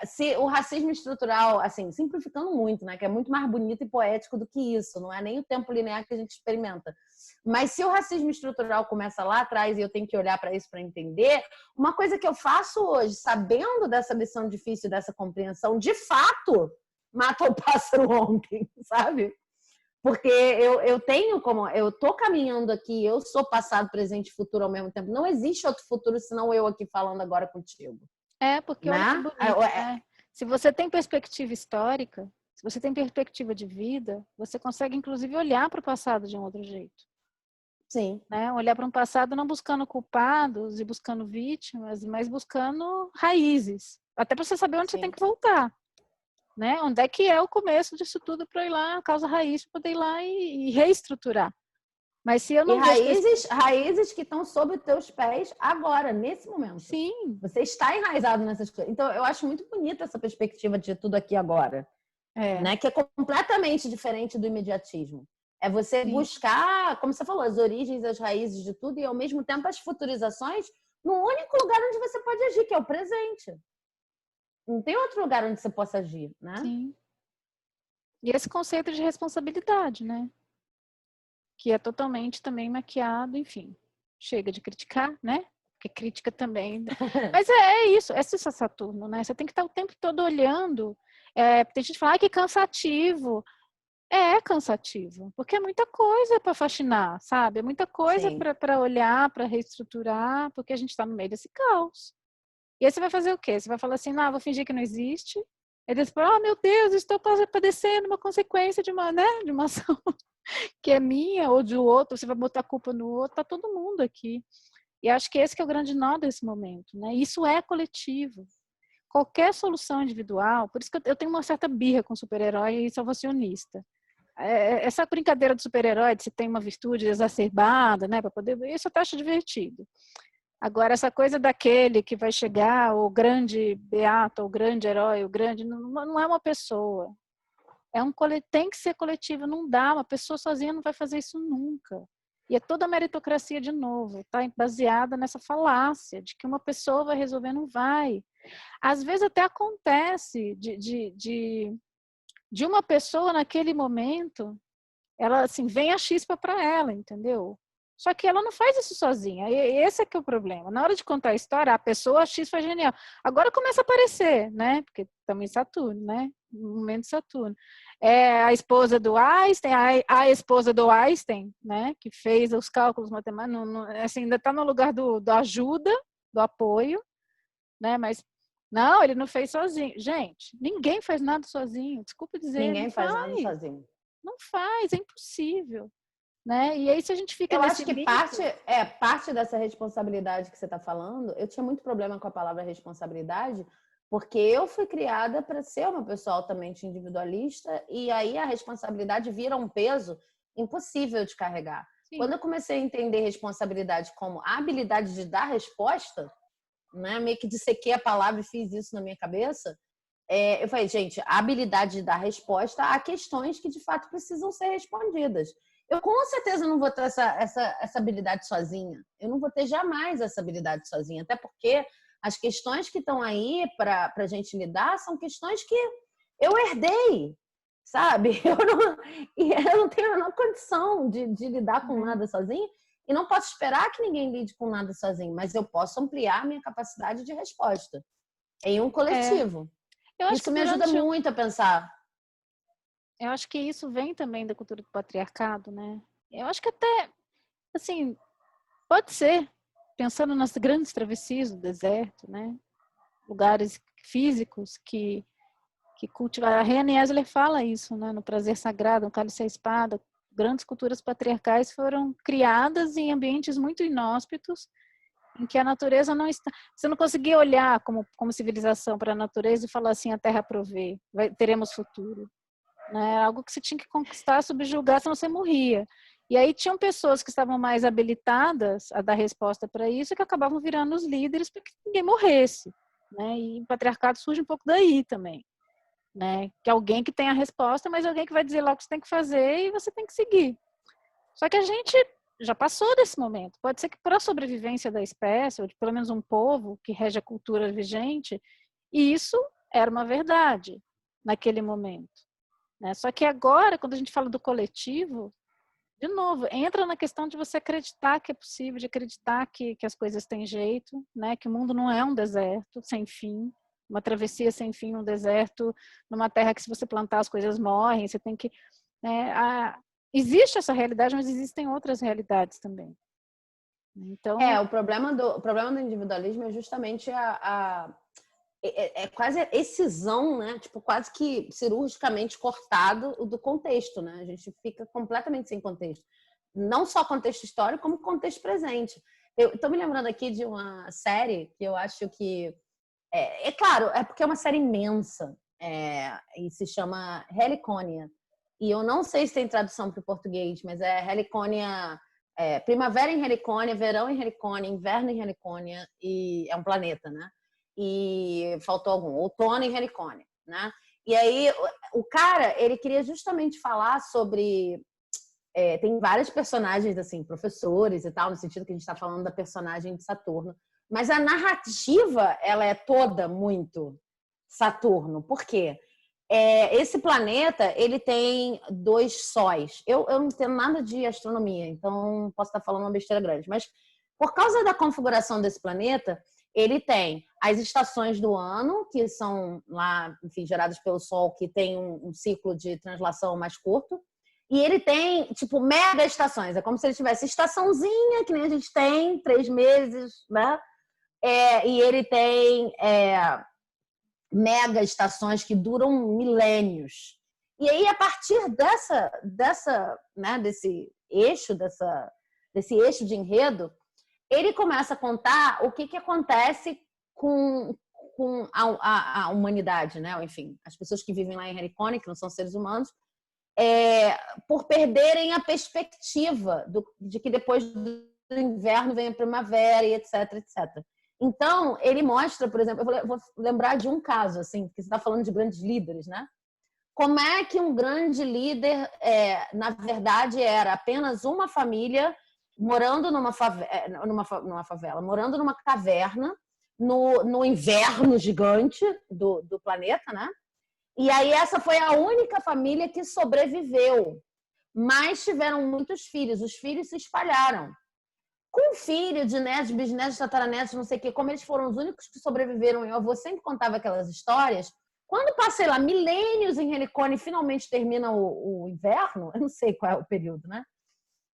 S1: se o racismo estrutural, assim, simplificando muito, né, que é muito mais bonito e poético do que isso, não é nem o tempo linear que a gente experimenta. Mas se o racismo estrutural começa lá atrás e eu tenho que olhar para isso para entender, uma coisa que eu faço hoje, sabendo dessa missão difícil, dessa compreensão, de fato, mata o pássaro ontem, sabe? Porque eu tenho como... Eu tô caminhando aqui, eu sou passado, presente e futuro ao mesmo tempo. Não existe outro futuro senão eu aqui falando agora contigo.
S2: Porque olha que bonito, né? Se você tem perspectiva histórica, se você tem perspectiva de vida, você consegue, inclusive, olhar para o passado de um outro jeito.
S1: Sim.
S2: Né? Olhar para um passado não buscando culpados e buscando vítimas, mas buscando raízes. Até para você saber onde você tem que voltar. né? Onde é que é o começo disso tudo para ir lá, a causa raiz, para poder ir lá e reestruturar. Mas se eu
S1: E
S2: não vejo...
S1: raízes que estão sob os teus pés agora, nesse momento.
S2: Sim.
S1: Você está enraizado nessas coisas. Então, eu acho muito bonita essa perspectiva de tudo aqui agora, né? Que é completamente diferente do imediatismo. É você buscar, como você falou, as origens, as raízes de tudo e, ao mesmo tempo, as futurizações no único lugar onde você pode agir, que é o presente. Não tem outro lugar onde você possa agir, né?
S2: Sim. E esse conceito de responsabilidade, né? Que é totalmente também maquiado, enfim. Chega de criticar, né? Porque crítica também... Mas é isso, é Saturno, né? Você tem que estar o tempo todo olhando. Tem gente que fala, que cansativo. É cansativo, porque é muita coisa para faxinar, sabe? É muita coisa para olhar, para reestruturar, porque a gente está no meio desse caos. E aí você vai fazer o quê? Você vai falar assim, não, vou fingir que não existe. Aí depois, meu Deus, estou padecendo uma consequência de uma, né, de uma ação que é minha ou de outro. Você vai botar a culpa no outro, tá todo mundo aqui. E acho que esse que é o grande nó desse momento, né? Isso é coletivo. Qualquer solução individual, por isso que eu tenho uma certa birra com super-herói e salvacionista. Essa brincadeira do super-herói, de se tem uma virtude exacerbada, né, para poder... Isso eu acho divertido. Agora, essa coisa daquele que vai chegar, o grande beato, o grande herói, o grande... Não é uma pessoa. Tem que ser coletivo, não dá. Uma pessoa sozinha não vai fazer isso nunca. E é toda a meritocracia, de novo, está baseada nessa falácia de que uma pessoa vai resolver, não vai. Às vezes até acontece de uma pessoa naquele momento, ela assim, vem a chispa para ela, entendeu? Só que ela não faz isso sozinha, e esse é que é o problema. Na hora de contar a história, a pessoa, a chispa é genial. Agora começa a aparecer, né? Porque também Saturno, né? No momento de Saturno. É a esposa do Einstein, a esposa do Einstein, né? Que fez os cálculos matemáticos, assim, ainda está no lugar do ajuda, do apoio, né? Mas não, ele não fez sozinho. Gente, ninguém faz nada sozinho. Desculpa dizer,
S1: Ninguém faz nada sozinho.
S2: Não faz, é impossível, né? E aí se a gente fica
S1: eu
S2: nesse
S1: acho que parte dessa responsabilidade que você está falando, eu tinha muito problema com a palavra responsabilidade, porque eu fui criada para ser uma pessoa altamente individualista e aí a responsabilidade vira um peso impossível de carregar. Sim. Quando eu comecei a entender responsabilidade como a habilidade de dar resposta, né, meio que dissequei a palavra e fiz isso na minha cabeça, eu falei, gente, a habilidade de dar resposta a questões que de fato precisam ser respondidas. Eu com certeza não vou ter essa habilidade sozinha. Eu não vou ter jamais essa habilidade sozinha, até porque as questões que estão aí para a gente lidar são questões que eu herdei, sabe? Eu não tenho a menor condição de lidar com nada sozinha e não posso esperar que ninguém lide com nada sozinho, mas eu posso ampliar a minha capacidade de resposta em um coletivo. Isso me ajuda muito a pensar.
S2: Eu acho que isso vem também da cultura do patriarcado, né? Eu acho que até, assim, pode ser, pensando nas grandes travessias do deserto, né? Lugares físicos que cultivam. A Rhea Niesler fala isso, né? No Prazer Sagrado, no Cálice e a Espada. Grandes culturas patriarcais foram criadas em ambientes muito inóspitos, em que a natureza não está... Você não conseguia olhar como civilização para a natureza e falar assim, a terra provê, teremos futuro. Né? Algo que você tinha que conquistar, subjugar, senão você morria. E aí tinham pessoas que estavam mais habilitadas a dar resposta para isso, que acabavam virando os líderes para que ninguém morresse. Né? E o patriarcado surge um pouco daí também. Né? Que é alguém que tem a resposta, mas alguém que vai dizer lá o que você tem que fazer e você tem que seguir. Só que a gente já passou desse momento. Pode ser que para a sobrevivência da espécie, ou de pelo menos um povo que rege a cultura vigente, isso era uma verdade naquele momento. Né? Só que agora, quando a gente fala do coletivo, de novo, entra na questão de você acreditar que é possível, de acreditar que as coisas têm jeito, né? Que o mundo não é um deserto sem fim, uma travessia sem fim num deserto, numa terra que se você plantar as coisas morrem, você tem que... Né? Existe essa realidade, mas existem outras realidades também. Então...
S1: o problema do individualismo é justamente quase a excisão, né? Tipo, quase que cirurgicamente cortado do contexto, né? A gente fica completamente sem contexto. Não só contexto histórico, como contexto presente. Eu estou me lembrando aqui de uma série que eu acho que... claro, é porque é uma série imensa. e se chama Heliconia. E eu não sei se tem tradução para o português, mas é Heliconia, primavera em Heliconia, verão em Heliconia, inverno em Heliconia, e é um planeta, né? E faltou algum, outono em Heliconia, né? E aí o cara, ele queria justamente falar sobre... tem vários personagens, assim, professores e tal, no sentido que a gente está falando da personagem de Saturno. Mas a narrativa, ela é toda muito Saturno. Por quê? Esse planeta, ele tem 2 sóis. Eu não entendo nada de astronomia, então posso estar falando uma besteira grande. Mas por causa da configuração desse planeta, ele tem as estações do ano, que são lá, enfim, geradas pelo Sol, que tem um ciclo de translação mais curto. E ele tem, tipo, mega estações. É como se ele tivesse estaçãozinha, que nem a gente tem, 3 meses, né? E ele tem mega estações que duram milênios. E aí, a partir desse eixo de enredo, ele começa a contar o que acontece com a humanidade, né? Enfim, as pessoas que vivem lá em Heliconia, que não são seres humanos, por perderem a perspectiva de que depois do inverno vem a primavera e etc, etc. Então, ele mostra, por exemplo, eu vou lembrar de um caso, assim, que você está falando de grandes líderes, né? Como é que um grande líder, na verdade, era apenas uma família morando numa favela, morando numa caverna, no inverno gigante do planeta, né? E aí essa foi a única família que sobreviveu. Mas tiveram muitos filhos. Os filhos se espalharam. Com filho de netos, bisnetos, tataranetos, não sei o quê, como eles foram os únicos que sobreviveram, e o avô sempre contava aquelas histórias. Quando passei lá milênios em Heliconia e finalmente termina o inverno, eu não sei qual é o período, né?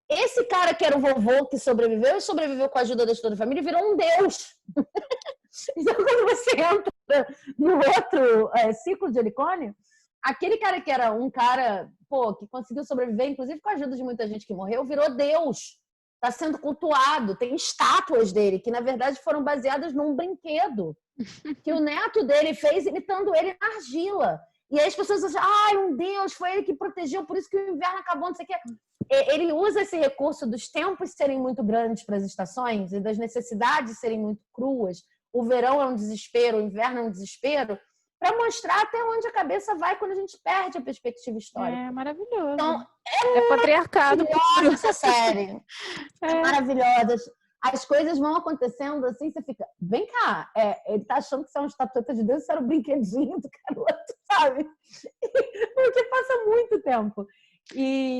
S1: Esse cara que era o vovô que sobreviveu e sobreviveu com a ajuda da toda a família, virou um deus. Então, quando você entra no outro ciclo de Heliconia, aquele cara que era um cara, que conseguiu sobreviver, inclusive com a ajuda de muita gente que morreu, virou Deus. Está sendo cultuado. Tem estátuas dele que, na verdade, foram baseadas num brinquedo que o neto dele fez imitando ele na argila. E aí as pessoas acham, um Deus, foi ele que protegeu, por isso que o inverno acabou, não sei o quê. Ele usa esse recurso dos tempos serem muito grandes para as estações e das necessidades serem muito cruas. O verão é um desespero, o inverno é um desespero, para mostrar até onde a cabeça vai quando a gente perde a perspectiva histórica.
S2: É maravilhoso.
S1: Então,
S2: é patriarcado puro.
S1: Essa série. É maravilhosa. As coisas vão acontecendo assim, você fica, vem cá, ele tá achando que você é uma estatueta de Deus, isso era um brinquedinho do garoto, sabe? Porque passa muito tempo. E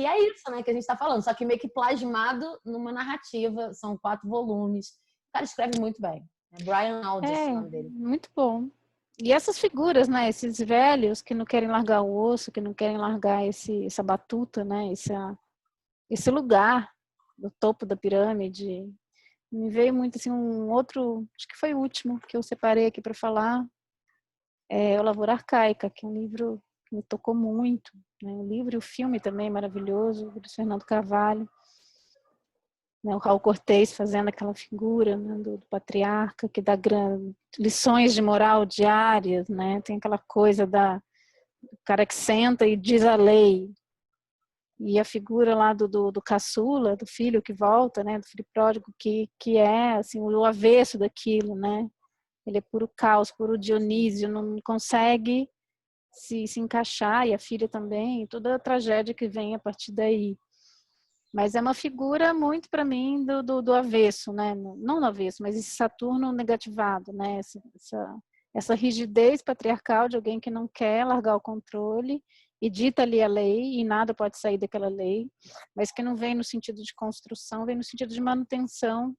S1: é isso, né, que a gente tá falando, só que meio que plasmado numa narrativa, são 4 volumes. O cara escreve muito bem. É Brian Aldiss o nome dele.
S2: Muito bom. E essas figuras, né, esses velhos que não querem largar o osso, que não querem largar essa batuta, né, esse lugar do topo da pirâmide. Me veio muito assim um outro, acho que foi o último que eu separei aqui para falar, o Lavoura Arcaica, que é um livro que me tocou muito, né? O livro e o filme também maravilhoso, do Fernando Carvalho, né? O Raul Cortez fazendo aquela figura, né, do patriarca que dá lições de moral diárias, né? Tem aquela coisa do cara que senta e diz a lei. E a figura lá do caçula, do filho que volta, né, do filho pródigo, que é assim, o avesso daquilo, né? Ele é puro caos, puro Dionísio, não consegue se encaixar, e a filha também, toda a tragédia que vem a partir daí. Mas é uma figura muito, para mim, do avesso, né? Não no avesso, mas esse Saturno negativado, né? Essa rigidez patriarcal de alguém que não quer largar o controle e dita ali a lei, e nada pode sair daquela lei, mas que não vem no sentido de construção, vem no sentido de manutenção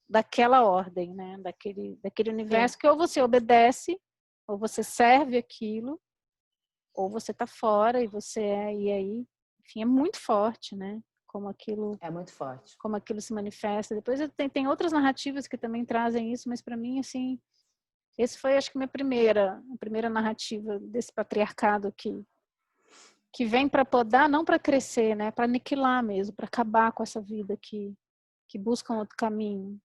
S2: daquela ordem, né? Daquele universo que ou você obedece, ou você serve aquilo, ou você está fora e aí, enfim, é muito forte, né? Como aquilo
S1: é muito forte,
S2: como aquilo se manifesta. Depois tem outras narrativas que também trazem isso, mas para mim, assim, esse foi, acho que, a primeira narrativa desse patriarcado que vem para podar, não para crescer, né? Para aniquilar mesmo, para acabar com essa vida que busca um outro caminho,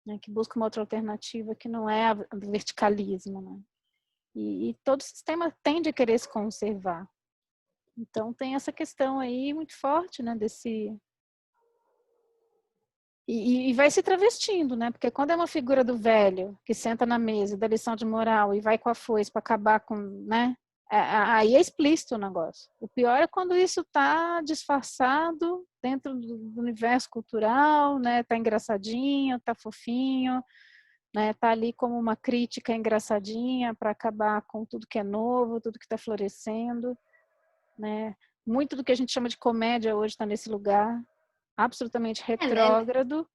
S2: né? Que busca uma outra alternativa que não é o verticalismo, né? E todo sistema tende a querer se conservar. Então tem essa questão aí muito forte, né, desse... E vai se travestindo, né? Porque quando é uma figura do velho que senta na mesa, dá lição de moral e vai com a foice para acabar com, né? Aí é explícito o negócio. O pior é quando isso está disfarçado dentro do universo cultural, né? Tá engraçadinho, tá fofinho, né? Tá ali como uma crítica engraçadinha para acabar com tudo que é novo, tudo que está florescendo, né? Muito do que a gente chama de comédia hoje está nesse lugar, absolutamente retrógrado,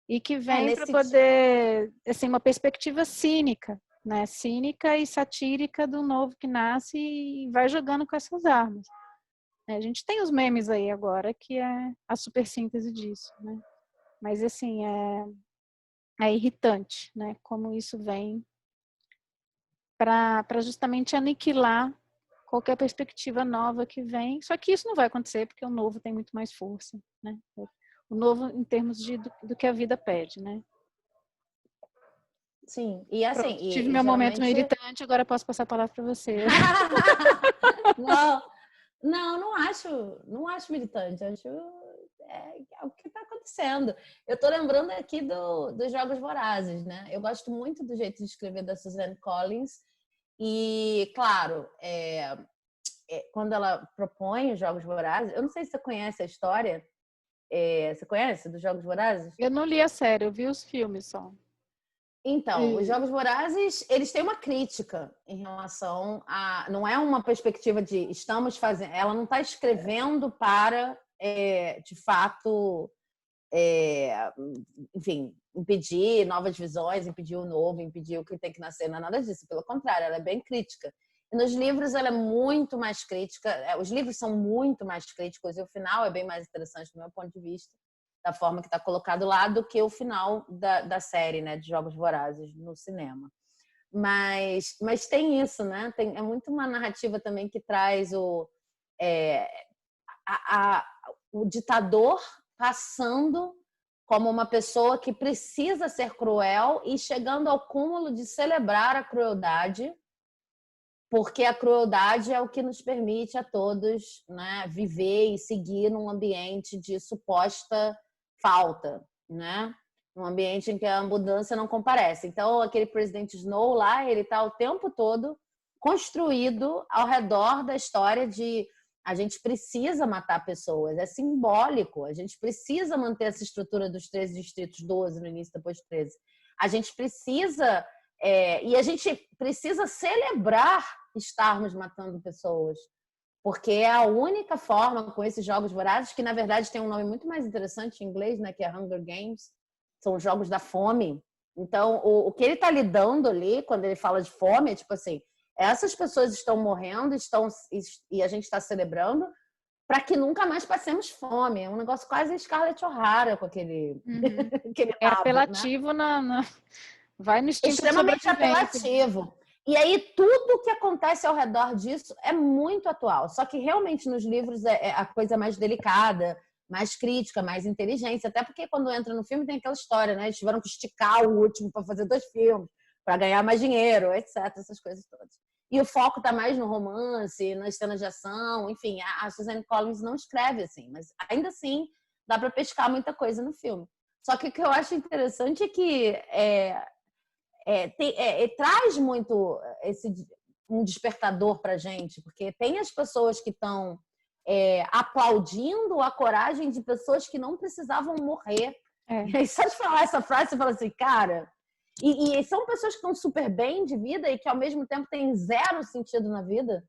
S2: e que vem para poder, assim, uma perspectiva cínica, né? Cínica e satírica do novo que nasce e vai jogando com essas armas. A gente tem os memes aí agora, que é a super síntese disso, né? Mas, assim, é irritante, né? Como isso vem para justamente aniquilar qualquer perspectiva nova que vem. Só que isso não vai acontecer, porque o novo tem muito mais força, né? O novo em termos do que a vida pede, né?
S1: Sim, e assim...
S2: Pronto, tive meu
S1: geralmente...
S2: momento irritante, agora posso passar a palavra para você.
S1: Não acho militante, acho o que está acontecendo. Eu estou lembrando aqui dos Jogos Vorazes, né? Eu gosto muito do jeito de escrever da Suzanne Collins e, claro, quando ela propõe os Jogos Vorazes, eu não sei se você conhece a história, você conhece dos Jogos Vorazes?
S2: Eu não li a série, eu vi os filmes só.
S1: Então, os Jogos Vorazes, eles têm uma crítica em relação a... Não é uma perspectiva de estamos fazendo... Ela não está escrevendo para, de fato, enfim, impedir novas visões, impedir o novo, impedir o que tem que nascer. Não é nada disso. Pelo contrário, ela é bem crítica. E nos livros ela é muito mais crítica. Os livros são muito mais críticos e o final é bem mais interessante do meu ponto de vista, da forma que está colocado lá, do que o final da série, né, de Jogos Vorazes no cinema. Mas tem isso, né? É muito uma narrativa também que traz o ditador passando como uma pessoa que precisa ser cruel e chegando ao cúmulo de celebrar a crueldade, porque a crueldade é o que nos permite a todos, né, viver e seguir num ambiente de suposta falta, né? Um ambiente em que a abundância não comparece. Então, aquele presidente Snow lá, ele está o tempo todo construído ao redor da história de a gente precisa matar pessoas, é simbólico, a gente precisa manter essa estrutura dos 13 distritos, 12 no início, depois 13. A gente precisa, e a gente precisa celebrar estarmos matando pessoas, porque é a única forma com esses jogos vorazes, que na verdade tem um nome muito mais interessante em inglês, né, que é Hunger Games, são os jogos da fome. Então, o que ele está lidando ali, quando ele fala de fome, é tipo assim, essas pessoas estão morrendo, e a gente está celebrando para que nunca mais passemos fome. É um negócio quase Scarlett O'Hara com aquele, aquele
S2: É
S1: rabo,
S2: apelativo, né? Vai no instinto de
S1: extremamente
S2: sobrevivência.
S1: apelativo. E aí tudo que acontece ao redor disso é muito atual. Só que realmente nos livros é a coisa mais delicada, mais crítica, mais inteligência. Até porque quando entra no filme tem aquela história, né? Eles tiveram que esticar o último para fazer 2 filmes, para ganhar mais dinheiro, etc. Essas coisas todas. E o foco está mais no romance, nas cenas de ação. Enfim, a Suzanne Collins não escreve assim, mas ainda assim dá para pescar muita coisa no filme. Só que o que eu acho interessante é que traz muito um despertador para a gente, porque tem as pessoas que estão aplaudindo a coragem de pessoas que não precisavam morrer. E aí, só de falar essa frase, você fala assim, cara... E são pessoas que estão super bem de vida e que, ao mesmo tempo, têm zero sentido na vida.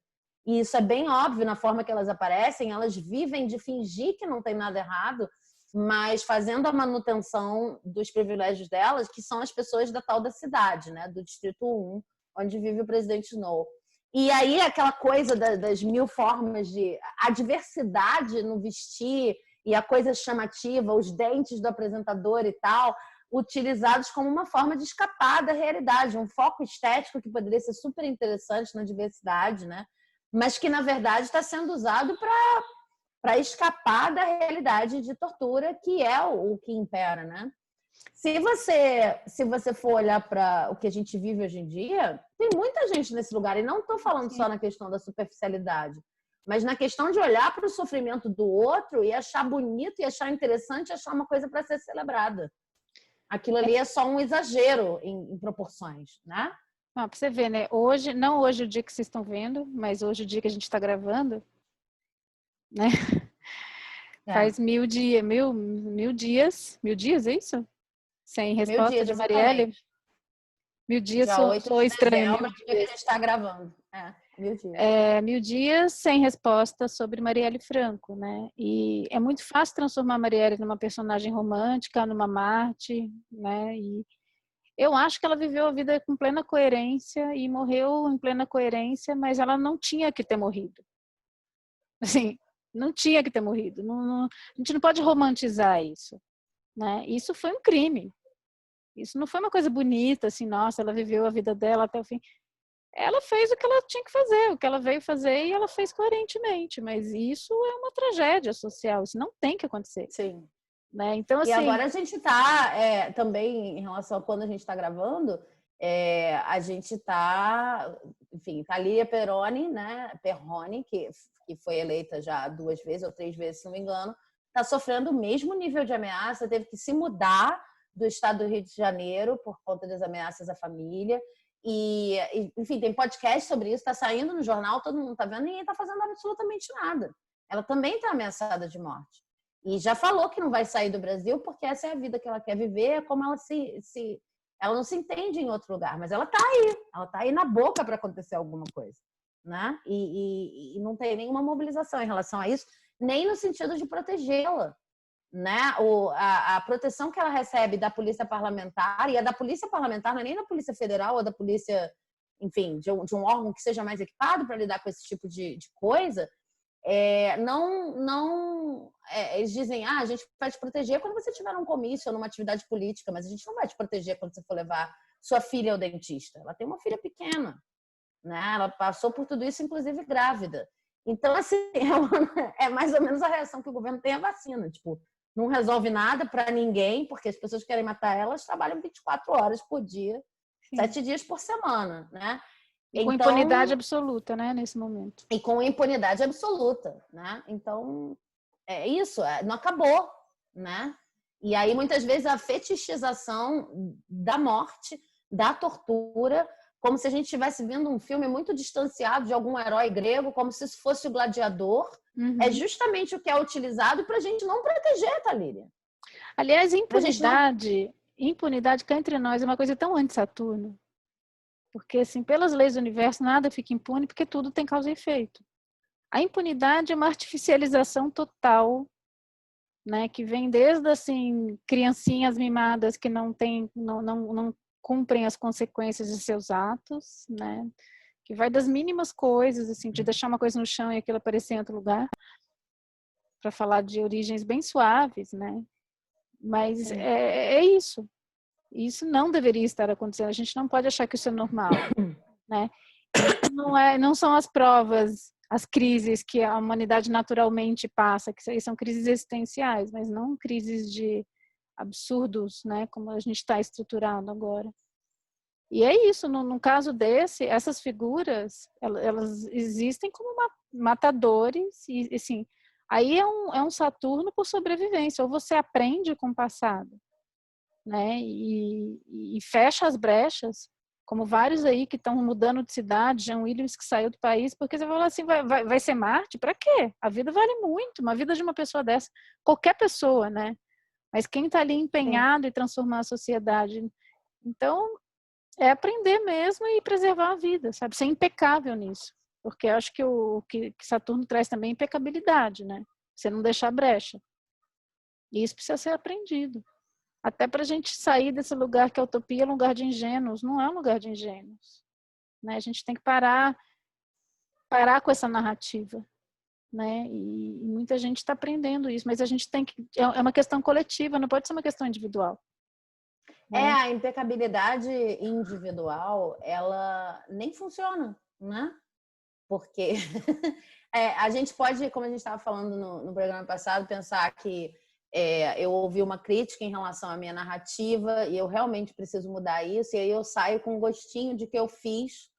S1: E isso é bem óbvio na forma que elas aparecem. Elas vivem de fingir que não tem nada errado, mas fazendo a manutenção dos privilégios delas, que são as pessoas da tal da cidade, né? Do Distrito 1, onde vive o presidente Snow. E aí, aquela coisa das 1000 formas de... A diversidade no vestir e a coisa chamativa, os dentes do apresentador e tal... utilizados como uma forma de escapar da realidade, um foco estético que poderia ser super interessante na diversidade, né? Mas que, na verdade, está sendo usado para escapar da realidade de tortura, que é o que impera, né? Se você for olhar para o que a gente vive hoje em dia, tem muita gente nesse lugar. E não estou falando só na questão da superficialidade, mas na questão de olhar para o sofrimento do outro e achar bonito, e achar interessante, e achar uma coisa para ser celebrada. Aquilo ali é só um exagero em proporções, né?
S2: Para você ver, né? Hoje, não hoje o dia que vocês estão vendo, mas hoje o dia que a gente está gravando, né? Faz 1000 dias, mil dias, é isso? Sem
S1: 1000
S2: resposta
S1: dias,
S2: de Marielle?
S1: exatamente.
S2: 1000 dias
S1: Dia 8
S2: sou
S1: de
S2: estranho.
S1: dezembro, que a gente está gravando. 1000 dias.
S2: 1000 dias sem resposta sobre Marielle Franco, né? E é muito fácil transformar Marielle numa personagem romântica, numa Marte, né? E eu acho que ela viveu a vida com plena coerência e morreu em plena coerência, mas ela não tinha que ter morrido. Assim, não tinha que ter morrido. A gente não pode romantizar isso, né? Isso foi um crime. Isso não foi uma coisa bonita, assim, nossa, ela viveu a vida dela até o fim. Ela fez o que ela tinha que fazer, o que ela veio fazer e ela fez coerentemente, mas isso é uma tragédia social, isso não tem que acontecer.
S1: Sim.
S2: Né? Então, assim,
S1: e agora a gente está, também, em relação a quando a gente está gravando, a gente está, enfim, Thalia Perrone, né? Perrone, que foi eleita já 2 vezes ou 3 vezes, se não me engano, está sofrendo o mesmo nível de ameaça, teve que se mudar do estado do Rio de Janeiro por conta das ameaças à família. E, enfim, tem podcast sobre isso, está saindo no jornal, todo mundo está vendo, ninguém está fazendo absolutamente nada. Ela também está ameaçada de morte. E já falou que não vai sair do Brasil porque essa é a vida que ela quer viver, é como ela ela não se entende em outro lugar, mas ela está aí na boca para acontecer alguma coisa, né? E não tem nenhuma mobilização em relação a isso, nem no sentido de protegê-la, né? A proteção que ela recebe da polícia parlamentar, e a da polícia parlamentar não é nem da polícia federal ou da polícia, enfim, de um órgão que seja mais equipado para lidar com esse tipo de coisa. Eles dizem, a gente vai te proteger quando você tiver num comício ou numa atividade política, mas a gente não vai te proteger quando você for levar sua filha ao dentista. Ela tem uma filha pequena, né? Ela passou por tudo isso, inclusive grávida. Então, assim, é mais ou menos a reação que o governo tem à vacina. Tipo, não resolve nada para ninguém, porque as pessoas que querem matar elas trabalham 24 horas por dia, 7 dias por semana, né?
S2: E com impunidade absoluta, né, nesse momento.
S1: E com impunidade absoluta, né? Então, é isso, não acabou, né? E aí, muitas vezes, a fetichização da morte, da tortura, como se a gente estivesse vendo um filme muito distanciado de algum herói grego, como se isso fosse o gladiador, é justamente o que é utilizado para a gente não proteger, Thalíria.
S2: Aliás, impunidade cá entre nós é uma coisa tão anti-Saturno. Porque, assim, pelas leis do universo, nada fica impune, porque tudo tem causa e efeito. A impunidade é uma artificialização total, né, que vem desde, assim, criancinhas mimadas que não cumprem as consequências de seus atos, né, que vai das mínimas coisas, assim, de deixar uma coisa no chão e aquilo aparecer em outro lugar, para falar de origens bem suaves, né, mas é isso. Isso não deveria estar acontecendo. A gente não pode achar que isso é normal, né? Isso não são as provas, as crises que a humanidade naturalmente passa, que são crises existenciais, mas não crises de absurdos, né? Como a gente está estruturado agora. E é isso. No caso desse, essas figuras, elas existem como matadores e, assim, aí é um Saturno por sobrevivência. Ou você aprende com o passado, né? E fecha as brechas, como vários aí que estão mudando de cidade, Jean Willis que saiu do país, porque você fala assim, vai ser Marte? Para quê? A vida vale muito, uma vida de uma pessoa dessa, qualquer pessoa, né? Mas quem está ali empenhado em transformar a sociedade, então é aprender mesmo e preservar a vida, sabe? Ser impecável nisso, porque eu acho que o que Saturno traz também é impecabilidade, né? Você não deixar brecha. E isso precisa ser aprendido. Até para a gente sair desse lugar que a utopia é um lugar de ingênuos, não é um lugar de ingênuos, né? A gente tem que parar com essa narrativa, né? E muita gente está aprendendo isso, mas a gente tem que, é uma questão coletiva, não pode ser uma questão individual. Né?
S1: A impecabilidade individual, ela nem funciona, né? Porque a gente pode, como a gente estava falando no programa passado, pensar que eu ouvi uma crítica em relação à minha narrativa e eu realmente preciso mudar isso. E aí eu saio com um gostinho de que eu fiz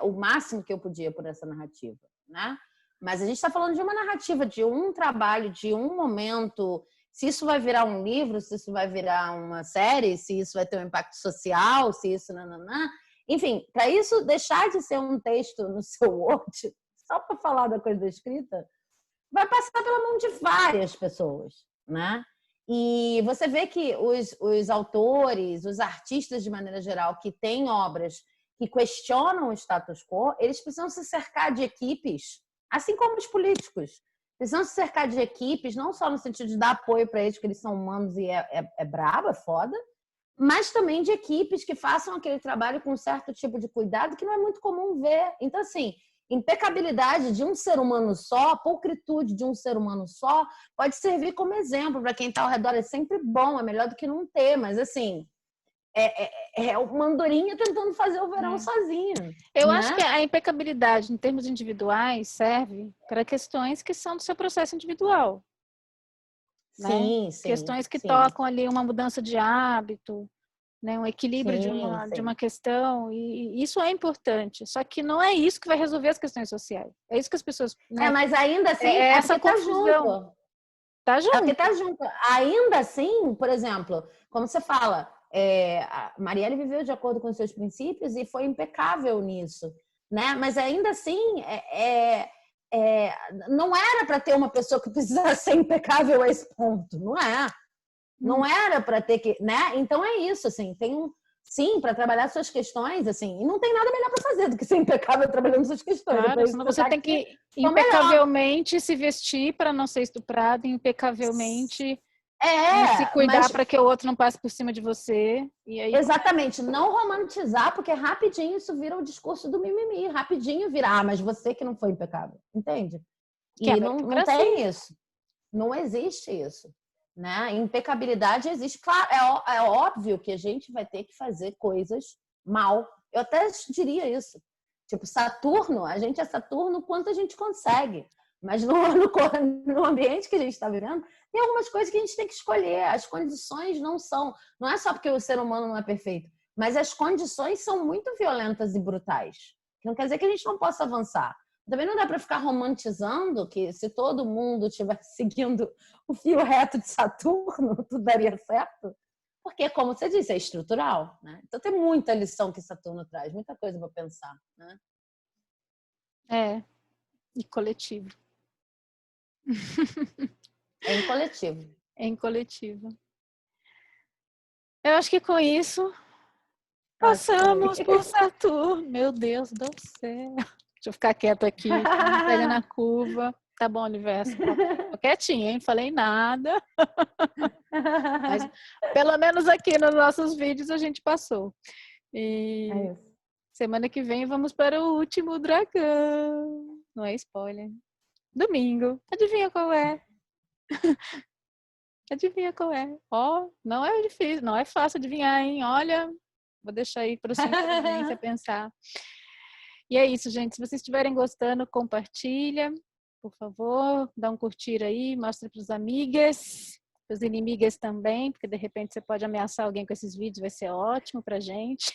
S1: o máximo que eu podia por essa narrativa, né? Mas a gente está falando de uma narrativa, de um trabalho, de um momento. Se isso vai virar um livro, se isso vai virar uma série, se isso vai ter um impacto social, se isso... Nananã. Enfim, para isso deixar de ser um texto no seu Word, só para falar da coisa da escrita, vai passar pela mão de várias pessoas, né? E você vê que os autores, os artistas de maneira geral, que têm obras que questionam o status quo, eles precisam se cercar de equipes, assim como os políticos. Precisam se cercar de equipes, não só no sentido de dar apoio para eles, que eles são humanos e é brabo, é foda, mas também de equipes que façam aquele trabalho com um certo tipo de cuidado que não é muito comum ver. Então, assim, impecabilidade de um ser humano só, pulcritude de um ser humano só, pode servir como exemplo para quem está ao redor. É sempre bom, é melhor do que não ter, mas assim, uma andorinha tentando fazer o verão sozinha.
S2: Eu
S1: né?
S2: acho que a impecabilidade em termos individuais serve para questões que são do seu processo individual.
S1: Sim,
S2: né?
S1: sim.
S2: Questões que
S1: sim.
S2: tocam ali uma mudança de hábito, né? Um equilíbrio
S1: Sim,
S2: de uma questão, e isso é importante. Só que não é isso que vai resolver as questões sociais. É isso que as pessoas... Né?
S1: mas ainda assim,
S2: essa
S1: porque tá
S2: confusão.
S1: junto.
S2: Tá junto.
S1: É porque tá junto. Ainda assim, por exemplo, como você fala, a Marielle viveu de acordo com os seus princípios e foi impecável nisso, né? Mas ainda assim, não era para ter uma pessoa que precisasse ser impecável a esse ponto, não é? Não era para ter que, né? Então é isso, assim, sim, para trabalhar suas questões, assim, e não tem nada melhor para fazer do que ser impecável trabalhando suas questões.
S2: Claro, senão você tem que impecavelmente se vestir para não ser estuprado, impecavelmente se cuidar para que o outro não passe por cima de você. E aí
S1: exatamente, não romantizar, porque rapidinho isso vira o discurso do mimimi, rapidinho vira, mas você que não foi impecável, entende? E não tem isso, não existe isso. Né? Impecabilidade existe. Claro, é óbvio que a gente vai ter que fazer coisas mal. Eu até diria isso. Tipo, Saturno, a gente é Saturno quanto a gente consegue. Mas no ambiente que a gente está vivendo, tem algumas coisas que a gente tem que escolher. As condições não são... Não é só porque o ser humano não é perfeito, mas as condições são muito violentas e brutais. Não quer dizer que a gente não possa avançar. Também não dá para ficar romantizando que se todo mundo estivesse seguindo o fio reto de Saturno, tudo daria certo. Porque, como você disse, é estrutural. Né? Então tem muita lição que Saturno traz, muita coisa para pensar. Né?
S2: E coletivo.
S1: É em coletivo.
S2: É em coletivo. Eu acho que com isso passamos por Saturno. Meu Deus do céu. Deixa eu ficar quieto aqui, pega na curva. Tá bom, universo. Tô quietinha, hein? Falei nada. Mas pelo menos aqui nos nossos vídeos a gente passou. E semana que vem vamos para o último dragão. Não é spoiler. Domingo. Adivinha qual é? Adivinha qual é? Não é difícil, não é fácil adivinhar, hein? Olha, vou deixar aí para sua inteligência pensar. E é isso, gente. Se vocês estiverem gostando, compartilha, por favor. Dá um curtir aí, mostra para os amigas, para os inimigas também, porque de repente você pode ameaçar alguém com esses vídeos, vai ser ótimo pra gente.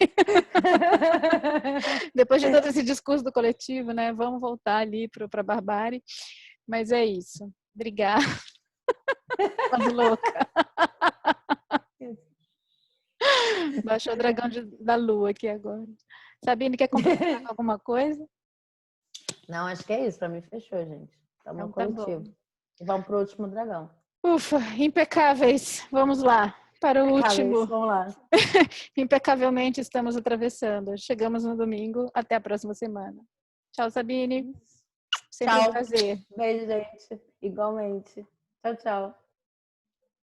S2: Depois de todo esse discurso do coletivo, né? Vamos voltar ali para a barbárie. Mas é isso. Obrigada. Quase louca. Baixou o dragão da lua aqui agora. Sabine, quer complementar com alguma coisa?
S1: Não, acho que é isso. Para mim, fechou, gente. Estamos no coletivo. E vamos para o último dragão.
S2: Ufa, impecáveis. Vamos lá. Para o último.
S1: Vamos lá.
S2: Impecavelmente estamos atravessando. Chegamos no domingo. Até a próxima semana. Tchau, Sabine. Sempre um prazer.
S1: Beijo, gente. Igualmente. Tchau, tchau.